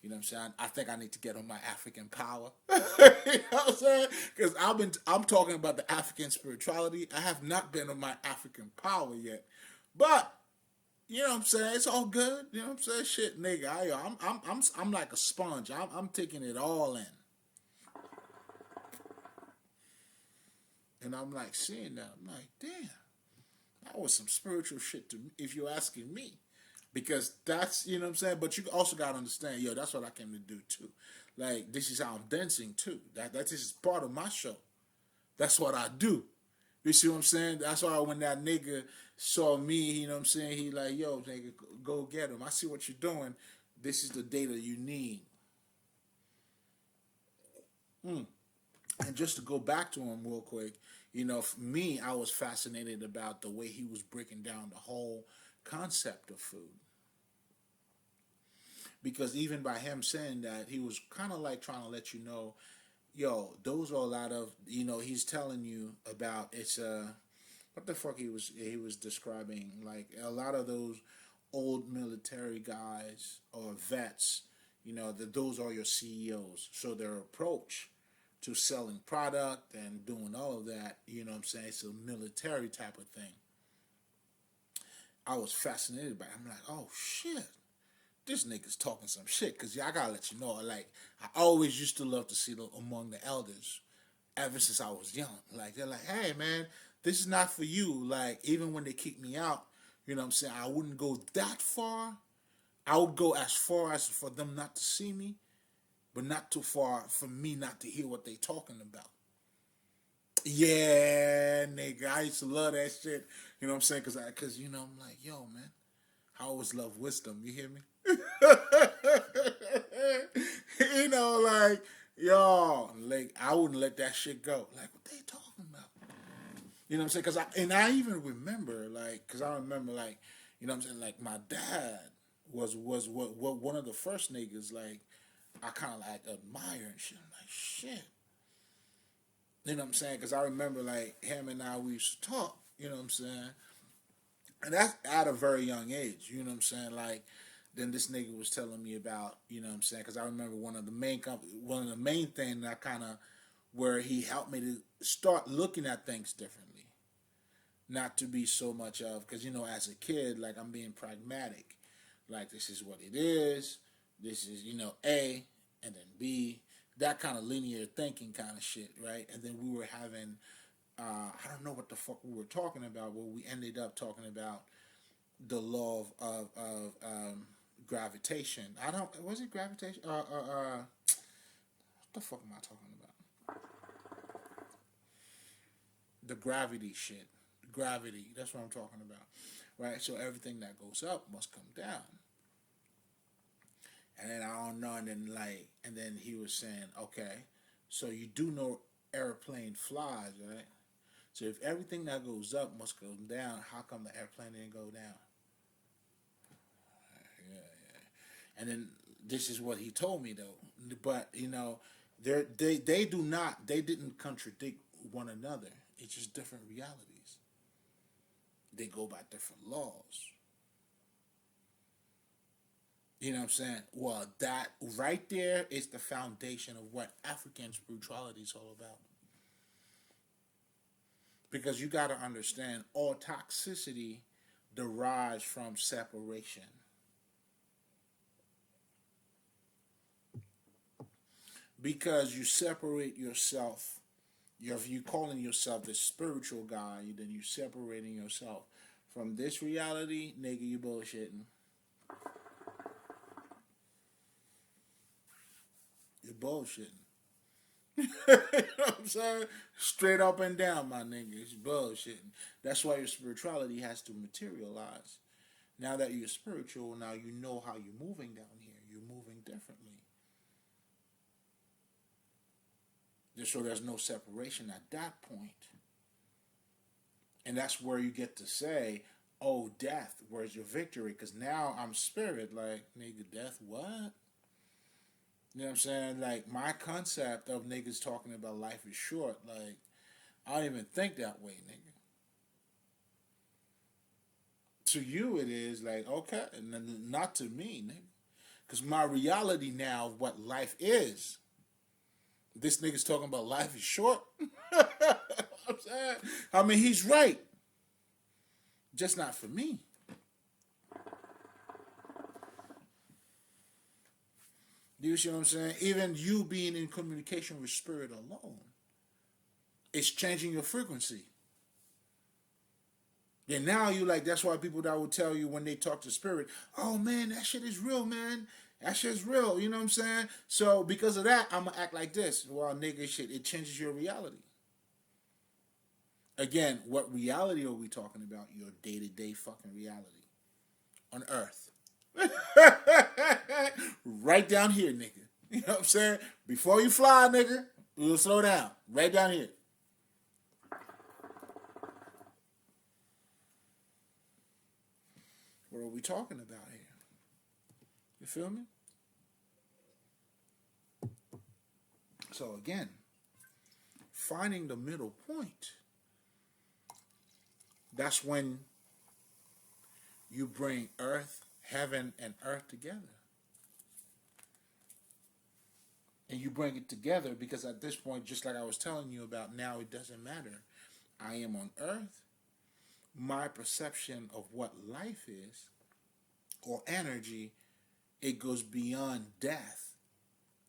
You know what I'm saying? I think I need to get on my African power. You know what I'm saying? Because I'm talking about the African spirituality. I have not been on my African power yet. But you know what I'm saying? It's all good. You know what I'm saying? Shit, nigga. I'm like a sponge. I'm taking it all in. And I'm like seeing that. I'm like, damn, that was some spiritual shit to me, if you're asking me. Because that's, what I'm saying? But you also got to understand, that's what I came to do too. Like, this is how I'm dancing too. This is part of my show. That's what I do. You see what I'm saying? That's why when that nigga saw me, you know what I'm saying? He like, yo, nigga, go get him. I see what you're doing. This is the data you need. And just to go back to him real quick, for me, I was fascinated about the way he was breaking down the whole concept of food. Because even by him saying that, he was kind of like trying to let you know, those are a lot of, he's telling you about, it's what the fuck he was describing, like a lot of those old military guys or vets, those are your CEOs. So their approach to selling product and doing all of that, what I'm saying, it's a military type of thing. I was fascinated by it. I'm like, oh shit, this nigga's talking some shit. Cause I gotta let you know, like, I always used to love to see among the elders ever since I was young. Like, they're like, hey man, this is not for you. Like, even when they kicked me out, what I'm saying, I wouldn't go that far. I would go as far as for them not to see me. but not too far for me not to hear what they talking about. Yeah, nigga, I used to love that shit. You know what I'm saying? Cause you know, I'm like, yo, man, I always love wisdom. You hear me? You know, like, yo, like I wouldn't let that shit go. Like, what they talking about? You know what I'm saying? I even remember, like, cause I remember, like, you know what I'm saying, like my dad was what one of the first niggas like I kind of like admire and shit. I'm like, shit. You know what I'm saying? Because I remember like him and I we used to talk. You know what I'm saying? And that's at a very young age. You know what I'm saying? Like then this nigga was telling me about. You know what I'm saying? Because I remember one of the main things that kind of where he helped me to start looking at things differently, not to be so much of because you know as a kid like I'm being pragmatic, like this is what it is. This is you know A and then B, that kind of linear thinking kind of shit, right? And then we were having I don't know what the fuck we were talking about, but we ended up talking about the law of gravitation. I don't was it gravitation? What the fuck am I talking about? The gravity shit. Gravity. That's what I'm talking about. Right? So everything that goes up must come down. And then I don't know, and then like and then he was saying, okay, so you do know airplane flies, right? So if everything that goes up must go down, how come the airplane didn't go down? Yeah, yeah. And then this is what he told me though. But you know, they do not they didn't contradict one another. It's just different realities. They go by different laws. You know what I'm saying? Well, that right there is the foundation of what African spirituality is all about. Because you got to understand, all toxicity derives from separation. Because you separate yourself, if you calling yourself the spiritual guy, then you separating yourself from this reality, nigga, you bullshitting. You're bullshitting. You know what I'm saying? Straight up and down, my nigga. It's bullshitting. That's why your spirituality has to materialize. Now that you're spiritual, now you know how you're moving down here. You're moving differently. So there's no separation at that point. And that's where you get to say, oh, death, where's your victory? Because now I'm spirit. Like, nigga, death, what? You know what I'm saying? Like, my concept of niggas talking about life is short, like, I don't even think that way, nigga. To you, it is like, okay, and not to me, nigga. Because my reality now of what life is, this nigga's talking about life is short. I'm saying, I mean, he's right. Just not for me. Do you see what I'm saying? Even you being in communication with spirit alone, it's changing your frequency. And now you like that's why people that will tell you when they talk to spirit, oh man, that shit is real, man. That shit's real. You know what I'm saying? So because of that, I'm gonna act like this. Well, nigga, shit, it changes your reality. Again, what reality are we talking about? Your day to day fucking reality on Earth. Right down here, nigga. You know what I'm saying? Before you fly, nigga, we'll slow down. Right down here. What are we talking about here? You feel me? So again, finding the middle point. That's when you bring earth, heaven, and earth together. And you bring it together because at this point, just like I was telling you about now, it doesn't matter. I am on earth. My perception of what life is or energy, it goes beyond death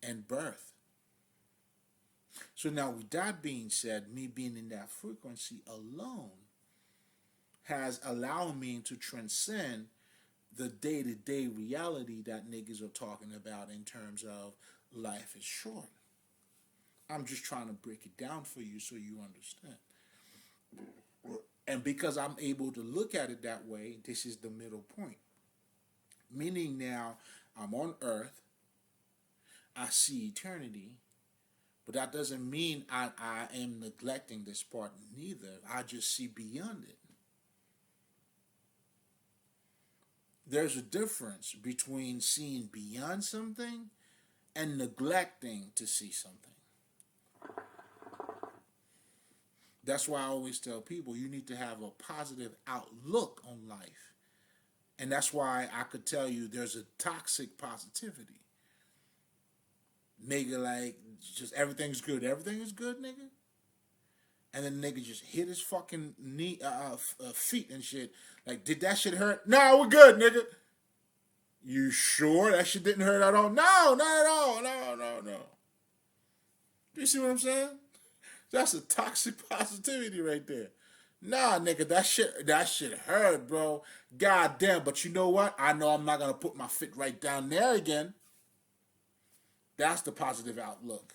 and birth. So now with that being said, me being in that frequency alone has allowed me to transcend the day-to-day reality that niggas are talking about in terms of life is short. I'm just trying to break it down for you so you understand. And because I'm able to look at it that way, this is the middle point. Meaning now I'm on earth, I see eternity, but that doesn't mean I am neglecting this part neither. I just see beyond it. There's a difference between seeing beyond something and neglecting to see something. That's why I always tell people you need to have a positive outlook on life. And that's why I could tell you there's a toxic positivity. Nigga, like, just everything's good. Everything is good, nigga. And then nigga just hit his fucking knee, feet and shit. Like, did that shit hurt? No, we're good, nigga. You sure that shit didn't hurt at all? No, not at all. No, no, no. Do you see what I'm saying? That's a toxic positivity right there. Nah, nigga, that shit hurt, bro. God damn, but you know what? I know I'm not gonna put my foot right down there again. That's the positive outlook.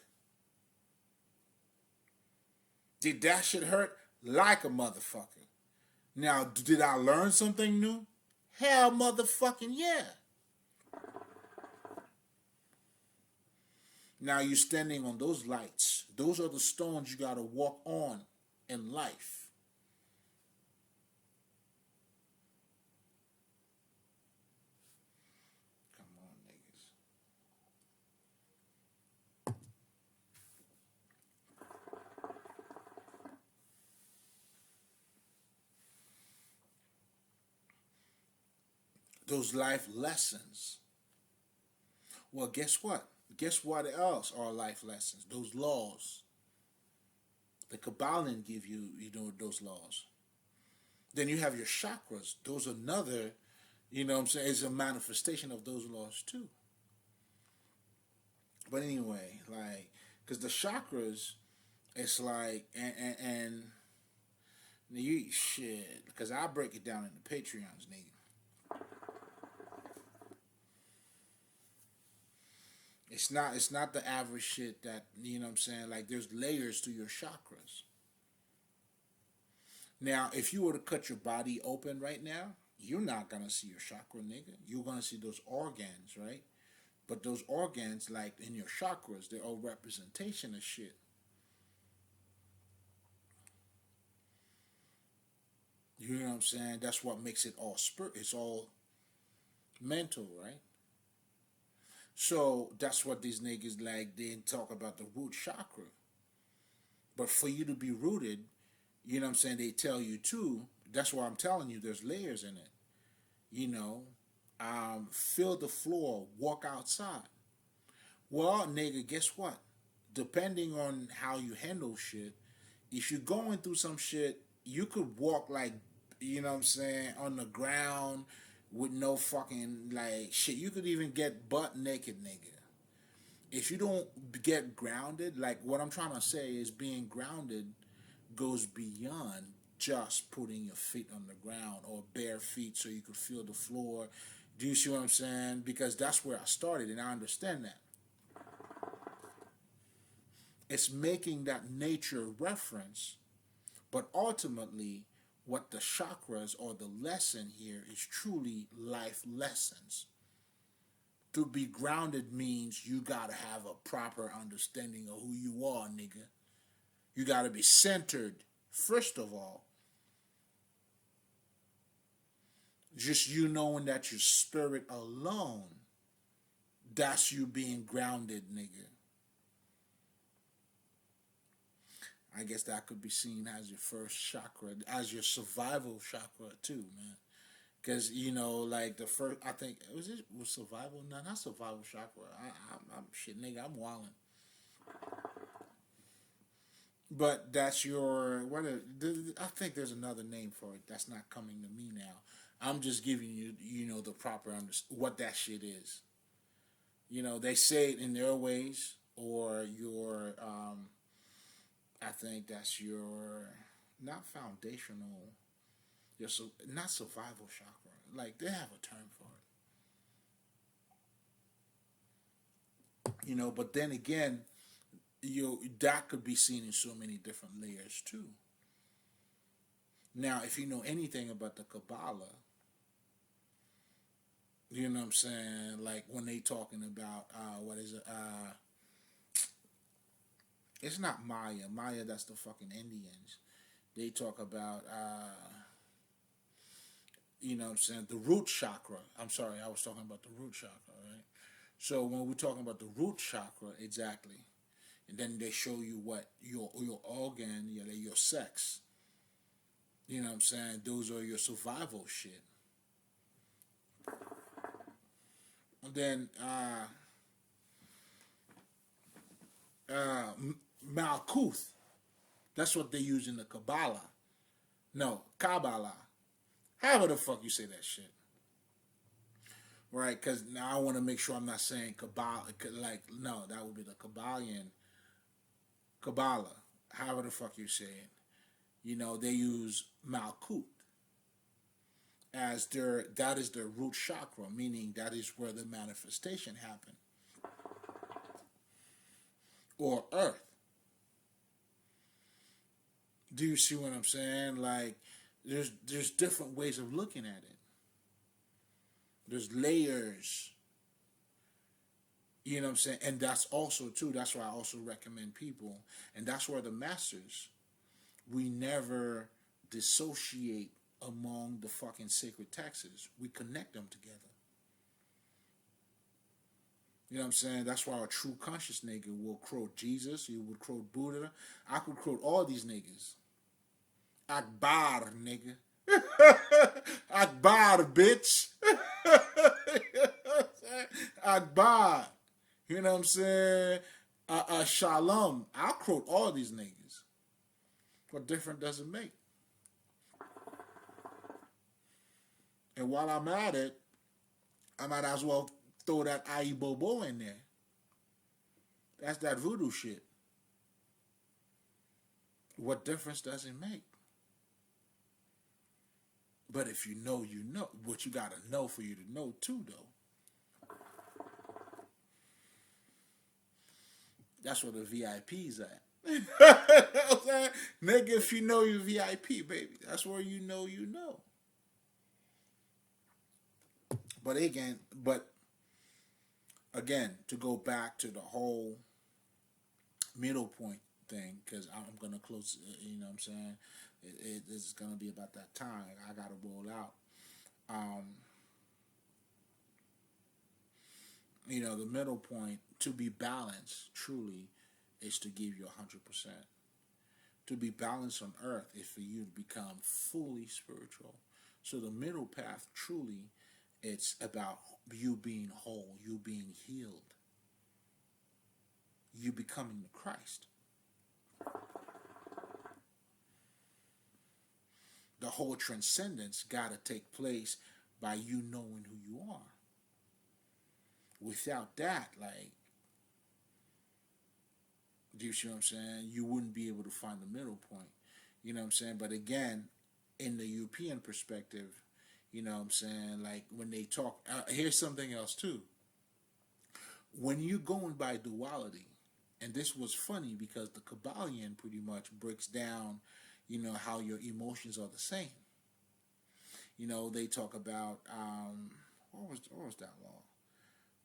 Did that shit hurt? Like a motherfucker. Now, did I learn something new? Hell motherfucking yeah. Now you're standing on those lights. Those are the stones you gotta walk on in life. Come on, niggas. Those life lessons. Well, guess what? Guess what else are life lessons? Those laws. The Kabbalah give you, those laws. Then you have your chakras. Those are another, what I'm saying, it's a manifestation of those laws too. But anyway, like, because the chakras, it's like, and you, shit, because I break it down in the Patreons, nigga. It's not the average shit that, what I'm saying, like there's layers to your chakras. Now, if you were to cut your body open right now, you're not gonna see your chakra, nigga. You're gonna see those organs, right? But those organs, like in your chakras, they're all representation of shit. You know what I'm saying? That's what makes it all spirit. It's all mental, right? So that's what these niggas like. They talk about the root chakra. But for you to be rooted, you know what I'm saying, they tell you too. That's why I'm telling you there's layers in it. You know, Fill the floor, walk outside. Well, nigga, guess what? Depending on how you handle shit, if you're going through some shit, you could walk like, you know what I'm saying, on the ground with no fucking, like, shit. You could even get butt naked, nigga. If you don't get grounded, like, what I'm trying to say is being grounded goes beyond just putting your feet on the ground or bare feet so you could feel the floor. Do you see what I'm saying? Because that's where I started, and I understand that. It's making that nature reference, but ultimately, what the chakras or the lesson here is truly life lessons. To be grounded means you gotta have a proper understanding of who you are, nigga. You gotta be centered, first of all. Just you knowing that your spirit alone, that's you being grounded, nigga. I guess that could be seen as your first chakra, as your survival chakra too, man. Because like the first, I think was survival. No, not survival chakra. I'm shit, nigga. I'm wilding. But that's your what? I think there's another name for it that's not coming to me now. I'm just giving you, the proper what that shit is. They say it in their ways, or your I think that's your not foundational, your not survival chakra. Like they have a term for But then again, that could be seen in so many different layers too. Now, if you know anything about the Kabbalah, you know what I'm saying? Like when they talking about what is it? It's not Maya. Maya, that's the fucking Indians. They talk about what I'm saying, the root chakra. I'm sorry, I was talking about the root chakra, right? So when we're talking about the root chakra, exactly, and then they show you what your organ, your sex. You know what I'm saying? Those are your survival shit. And then Malkuth. That's what they use in the Kabbalah. No, Kabbalah. However the fuck you say that shit. Right? Because now I want to make sure I'm not saying Kabbalah. Like, no, that would be the Kabbalion. Kabbalah. However the fuck you say it. They use Malkut as that is their root chakra, meaning that is where the manifestation happened. Or earth. Do you see what I'm saying? Like, there's different ways of looking at it. There's layers. You know what I'm saying? And that's also too, that's why I also recommend people, and that's where the masters, we never dissociate among the fucking sacred texts. We connect them together. You know what I'm saying? That's why a true conscious nigga will quote Jesus, you would quote Buddha. I could quote all these niggas. Akbar, nigga. Akbar, bitch. Akbar. You know what I'm saying? Shalom. I'll quote all these niggas. What difference does it make? And while I'm at it, I might as well throw that Ai Bobo in there. That's that voodoo shit. What difference does it make? But if you know, you know. What you gotta know for you to know too, though. That's where the VIP's at. Okay? Nigga, if you know you're VIP, baby, that's where you know you know. But again, to go back to the whole middle point thing, because I'm gonna close. You know what I'm saying? It's gonna be about that time. I gotta roll out. Um, the middle point, to be balanced truly is to give you 100%. To be balanced on earth is for you to become fully spiritual. So the middle path truly, it's about you being whole, you being healed, you becoming the Christ. The whole transcendence got to take place by you knowing who you are. Without that, like, do you see what I'm saying? You wouldn't be able to find the middle point. You know what I'm saying? But again, in the European perspective, you know what I'm saying? Like, when they talk, here's something else too. When you're going by duality, and this was funny because the Kabbalion pretty much breaks down, how your emotions are the same. They talk about, what was that law?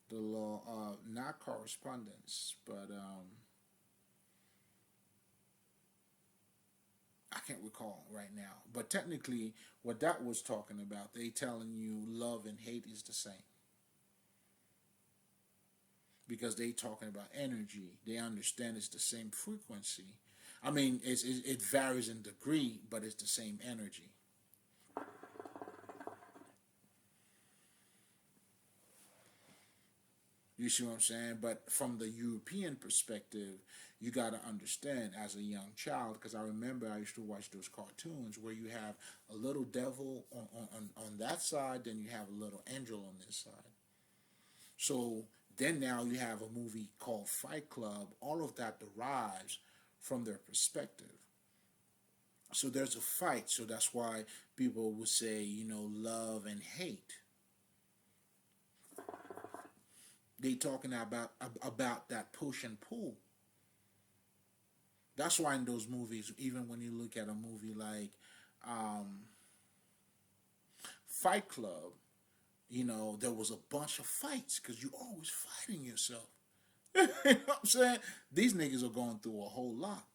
The law of not correspondence, but I can't recall right now. But technically, what that was talking about, they telling you love and hate is the same. Because they talking about energy. They understand it's the same frequency. I mean, it varies in degree, but it's the same energy. You see what I'm saying? But from the European perspective, you got to understand as a young child, because I remember I used to watch those cartoons where you have a little devil on that side, then you have a little angel on this side. So then now you have a movie called Fight Club. All of that derives from their perspective. So there's a fight. So that's why people would say, love and hate. They talking about that push and pull. That's why in those movies, even when you look at a movie like um, Fight Club, there was a bunch of fights because you're always fighting yourself. You know what I'm saying? These niggas are going through a whole lot.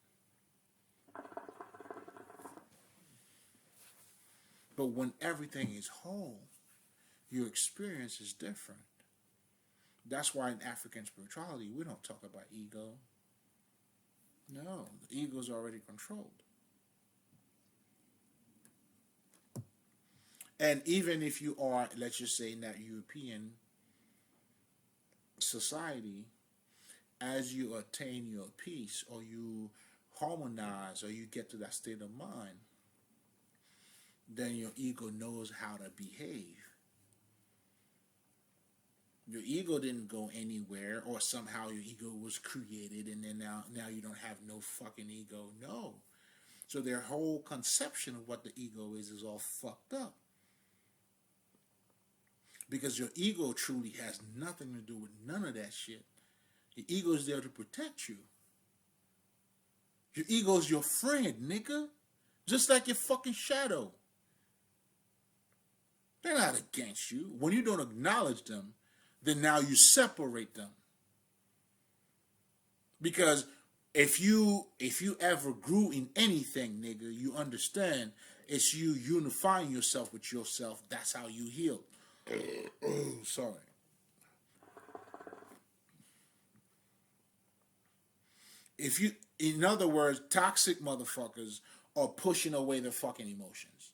But when everything is whole, your experience is different. That's why in African spirituality, we don't talk about ego. No, the ego is already controlled. And even if you are, let's just say, in that European society, as you attain your peace or you harmonize or you get to that state of mind, then your ego knows how to behave. Your ego didn't go anywhere, or somehow your ego was created and then now you don't have no fucking ego. No. So their whole conception of what the ego is all fucked up. Because your ego truly has nothing to do with none of that shit. Your ego is there to protect you. Your ego is your friend, nigga. Just like your fucking shadow. They're not against you. When you don't acknowledge them, then now you separate them. Because if you ever grew in anything, nigga, you understand it's you unifying yourself with yourself. That's how you heal. Sorry. If you, in other words, toxic motherfuckers are pushing away their fucking emotions.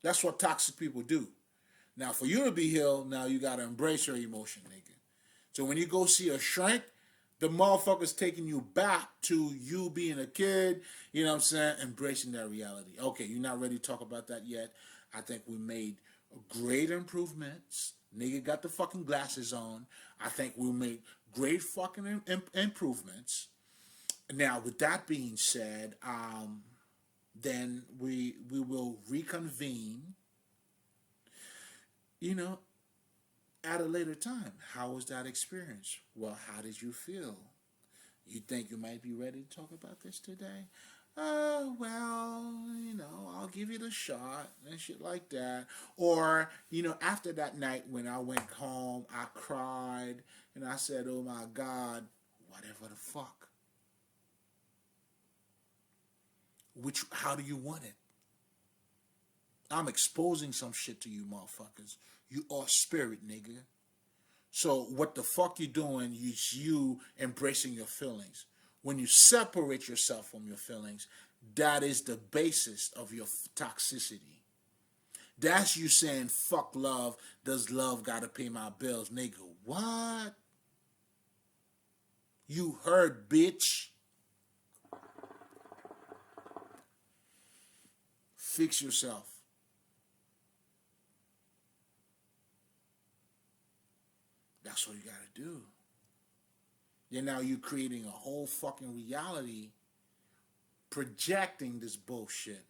That's what toxic people do. Now, for you to be healed, now you got to embrace your emotion, nigga. So when you go see a shrink, the motherfucker's taking you back to you being a kid, you know what I'm saying, embracing that reality. Okay, you're not ready to talk about that yet. I think we made great improvements. Nigga got the fucking glasses on. I think we made great fucking improvements. Now, with that being said, then we will reconvene, at a later time. How was that experience? Well, how did you feel? You think you might be ready to talk about this today? Well, I'll give you the shot and shit like that. Or, after that night when I went home, I cried and I said, oh my God, whatever the fuck. How do you want it? I'm exposing some shit to you motherfuckers. You are spirit, nigga. So what the fuck you doing is you embracing your feelings. When you separate yourself from your feelings, that is the basis of your toxicity. That's you saying, fuck love, does love gotta pay my bills? Nigga, what? You heard, bitch. Fix yourself. That's what you gotta do. Then now you're creating a whole fucking reality projecting this bullshit.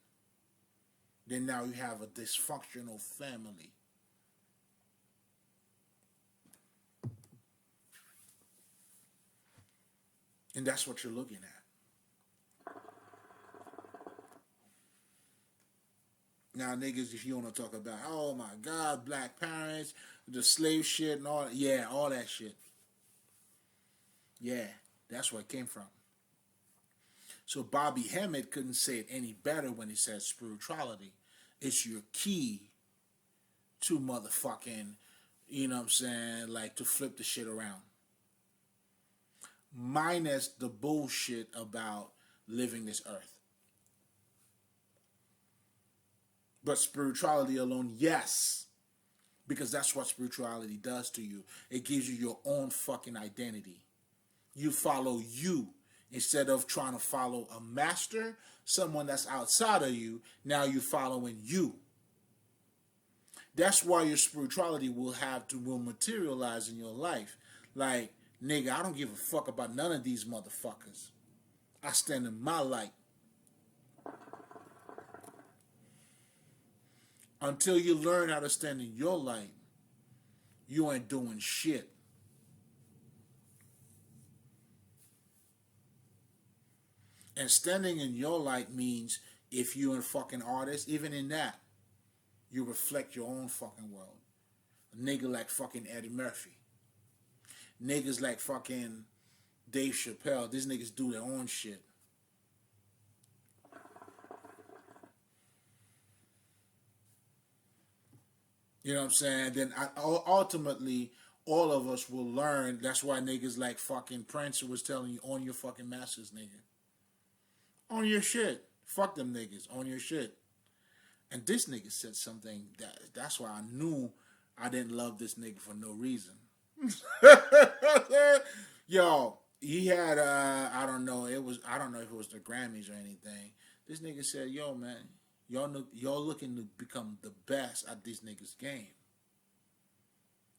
Then now you have a dysfunctional family. And that's what you're looking at. Now, niggas, if you want to talk about, oh my God, black parents, the slave shit and all that, yeah, all that shit. Yeah, that's where it came from. So Bobby Hemmett couldn't say it any better when he said spirituality. It's your key to motherfucking, like to flip the shit around. Minus the bullshit about living this earth. But spirituality alone, yes. Because that's what spirituality does to you. It gives you your own fucking identity. You follow you instead of trying to follow a master, someone that's outside of you. Now you're following you. That's why your spirituality will materialize in your life. Like, nigga, I don't give a fuck about none of these motherfuckers. I stand in my light. Until you learn how to stand in your light, you ain't doing shit. And standing in your light means if you're a fucking artist, even in that, you reflect your own fucking world. A nigga like fucking Eddie Murphy. Niggas like fucking Dave Chappelle. These niggas do their own shit. You know what I'm saying? Then ultimately, all of us will learn. That's why niggas like fucking Prince was telling you, own your fucking masters, nigga. Own your shit. Fuck them niggas. Own your shit. And this nigga said something that's why I knew I didn't love this nigga for no reason. Yo, he had I don't know if it was the Grammys or anything. This nigga said, "Yo, man, y'all looking to become the best at these niggas' game."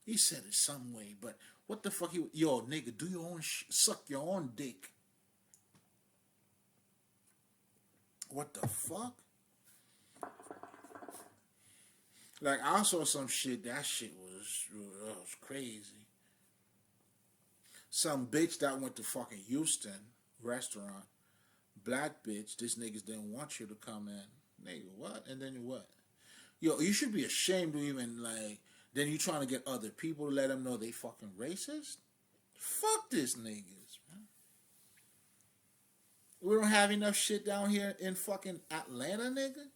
He said it some way, but what the fuck? Yo, nigga, do your own suck your own dick. What the fuck? Like, I saw some shit. That shit was crazy. Some bitch that went to fucking Houston restaurant, black bitch. This niggas didn't want you to come in. Nigga, what? And then what? Yo, you should be ashamed to even like. Then you trying to get other people to let them know they fucking racist? Fuck this niggas, man. We don't have enough shit down here in fucking Atlanta, nigga.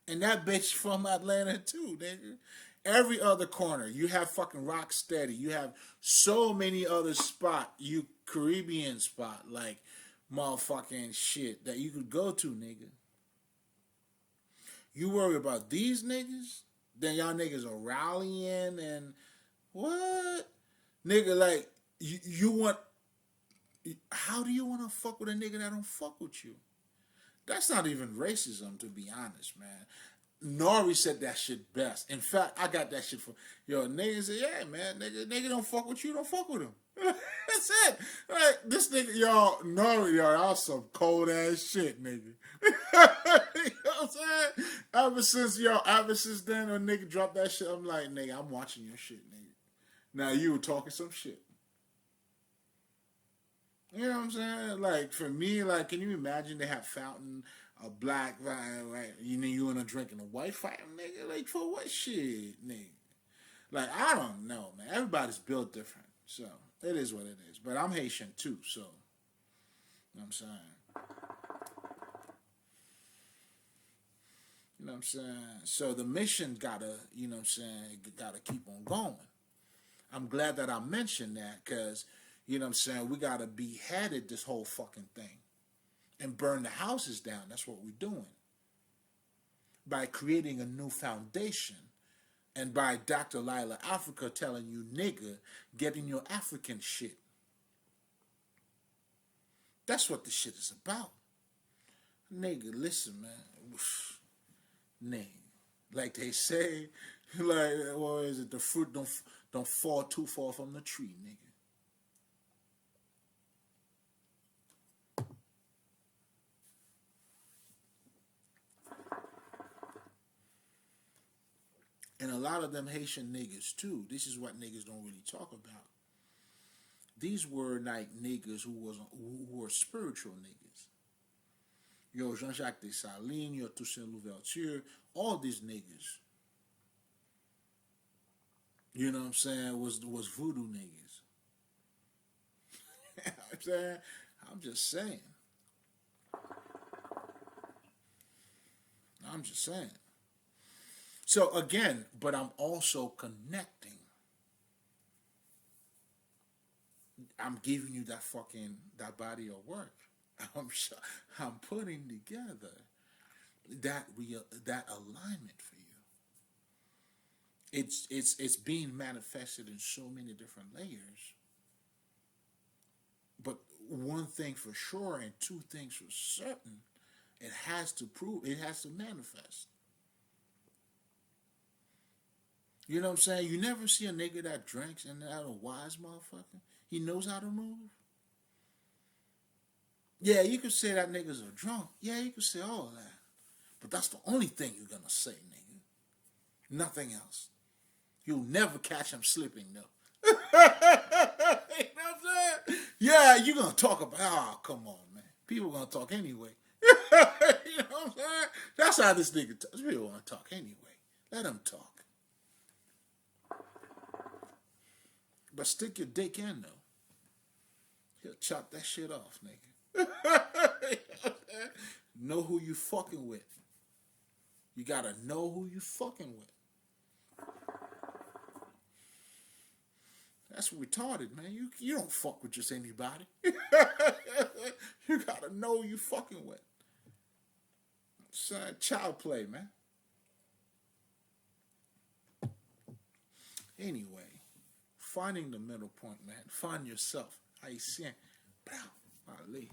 And that bitch from Atlanta too, nigga. Every other corner, you have fucking Rocksteady. You have so many other spot, you Caribbean spot, like motherfucking shit that you could go to, nigga. You worry about these niggas, then y'all niggas are rallying and what? Nigga, like, you want, how do you want to fuck with a nigga that don't fuck with you? That's not even racism, to be honest, man. Nori said that shit best. In fact, I got that shit from, yo, niggas say, yeah, man, nigga don't fuck with you, don't fuck with him. That's it. Like, this nigga, y'all, Nori, y'all, that was some cold ass shit, nigga. You know what I'm saying? Ever since then, a nigga dropped that shit, I'm like, nigga, I'm watching your shit, nigga. Now you were talking some shit. You know what I'm saying? Like, for me, like, can you imagine they have Fountain, a black, right? You know, you and a drinking a white fighting, nigga? Like, for what shit, nigga? Like, I don't know, man. Everybody's built different. So, it is what it is. But I'm Haitian, too, so, you know what I'm saying? You know what I'm saying? So, the mission gotta, you know what I'm saying, gotta keep on going. I'm glad that I mentioned that, because, you know what I'm saying, we gotta beheaded this whole fucking thing and burn the houses down. That's what we're doing. By creating a new foundation and by Dr. Lila Africa telling you, nigga, get in your African shit. That's what the shit is about. Nigga, listen, man. Nigga. Like they say, like, what is it? The fruit don't fall too far from the tree, nigga. And a lot of them Haitian niggas too. This is what niggas don't really talk about. These were like niggas who were spiritual niggas. Yo, Jean-Jacques Dessalines, yo, Toussaint Louverture, all these niggas. You know what I'm saying? Was voodoo niggas. You know what I'm saying? I'm just saying. I'm just saying. So again, but I'm also connecting. I'm giving you that body of work. I'm putting together that alignment for you. It's being manifested in so many different layers. But one thing for sure and two things for certain, it has to manifest. You know what I'm saying? You never see a nigga that drinks and that a wise motherfucker. He knows how to move. Yeah, you could say that nigga's a drunk. Yeah, you could say all that. But that's the only thing you're gonna say, nigga. Nothing else. You'll never catch him slipping, though. You know what I'm saying? Yeah, you're gonna talk about, oh, come on, man. People gonna talk anyway. You know what I'm saying? That's how this nigga talks. People wanna talk anyway. Let them talk. But stick your dick in though. He'll chop that shit off, nigga. Know who you fucking with. You gotta know who you fucking with. That's retarded, man. You don't fuck with just anybody. You gotta know who you fucking with. It's child play, man. Anyway, finding the middle point, man. Find yourself. How you seeing? Ali.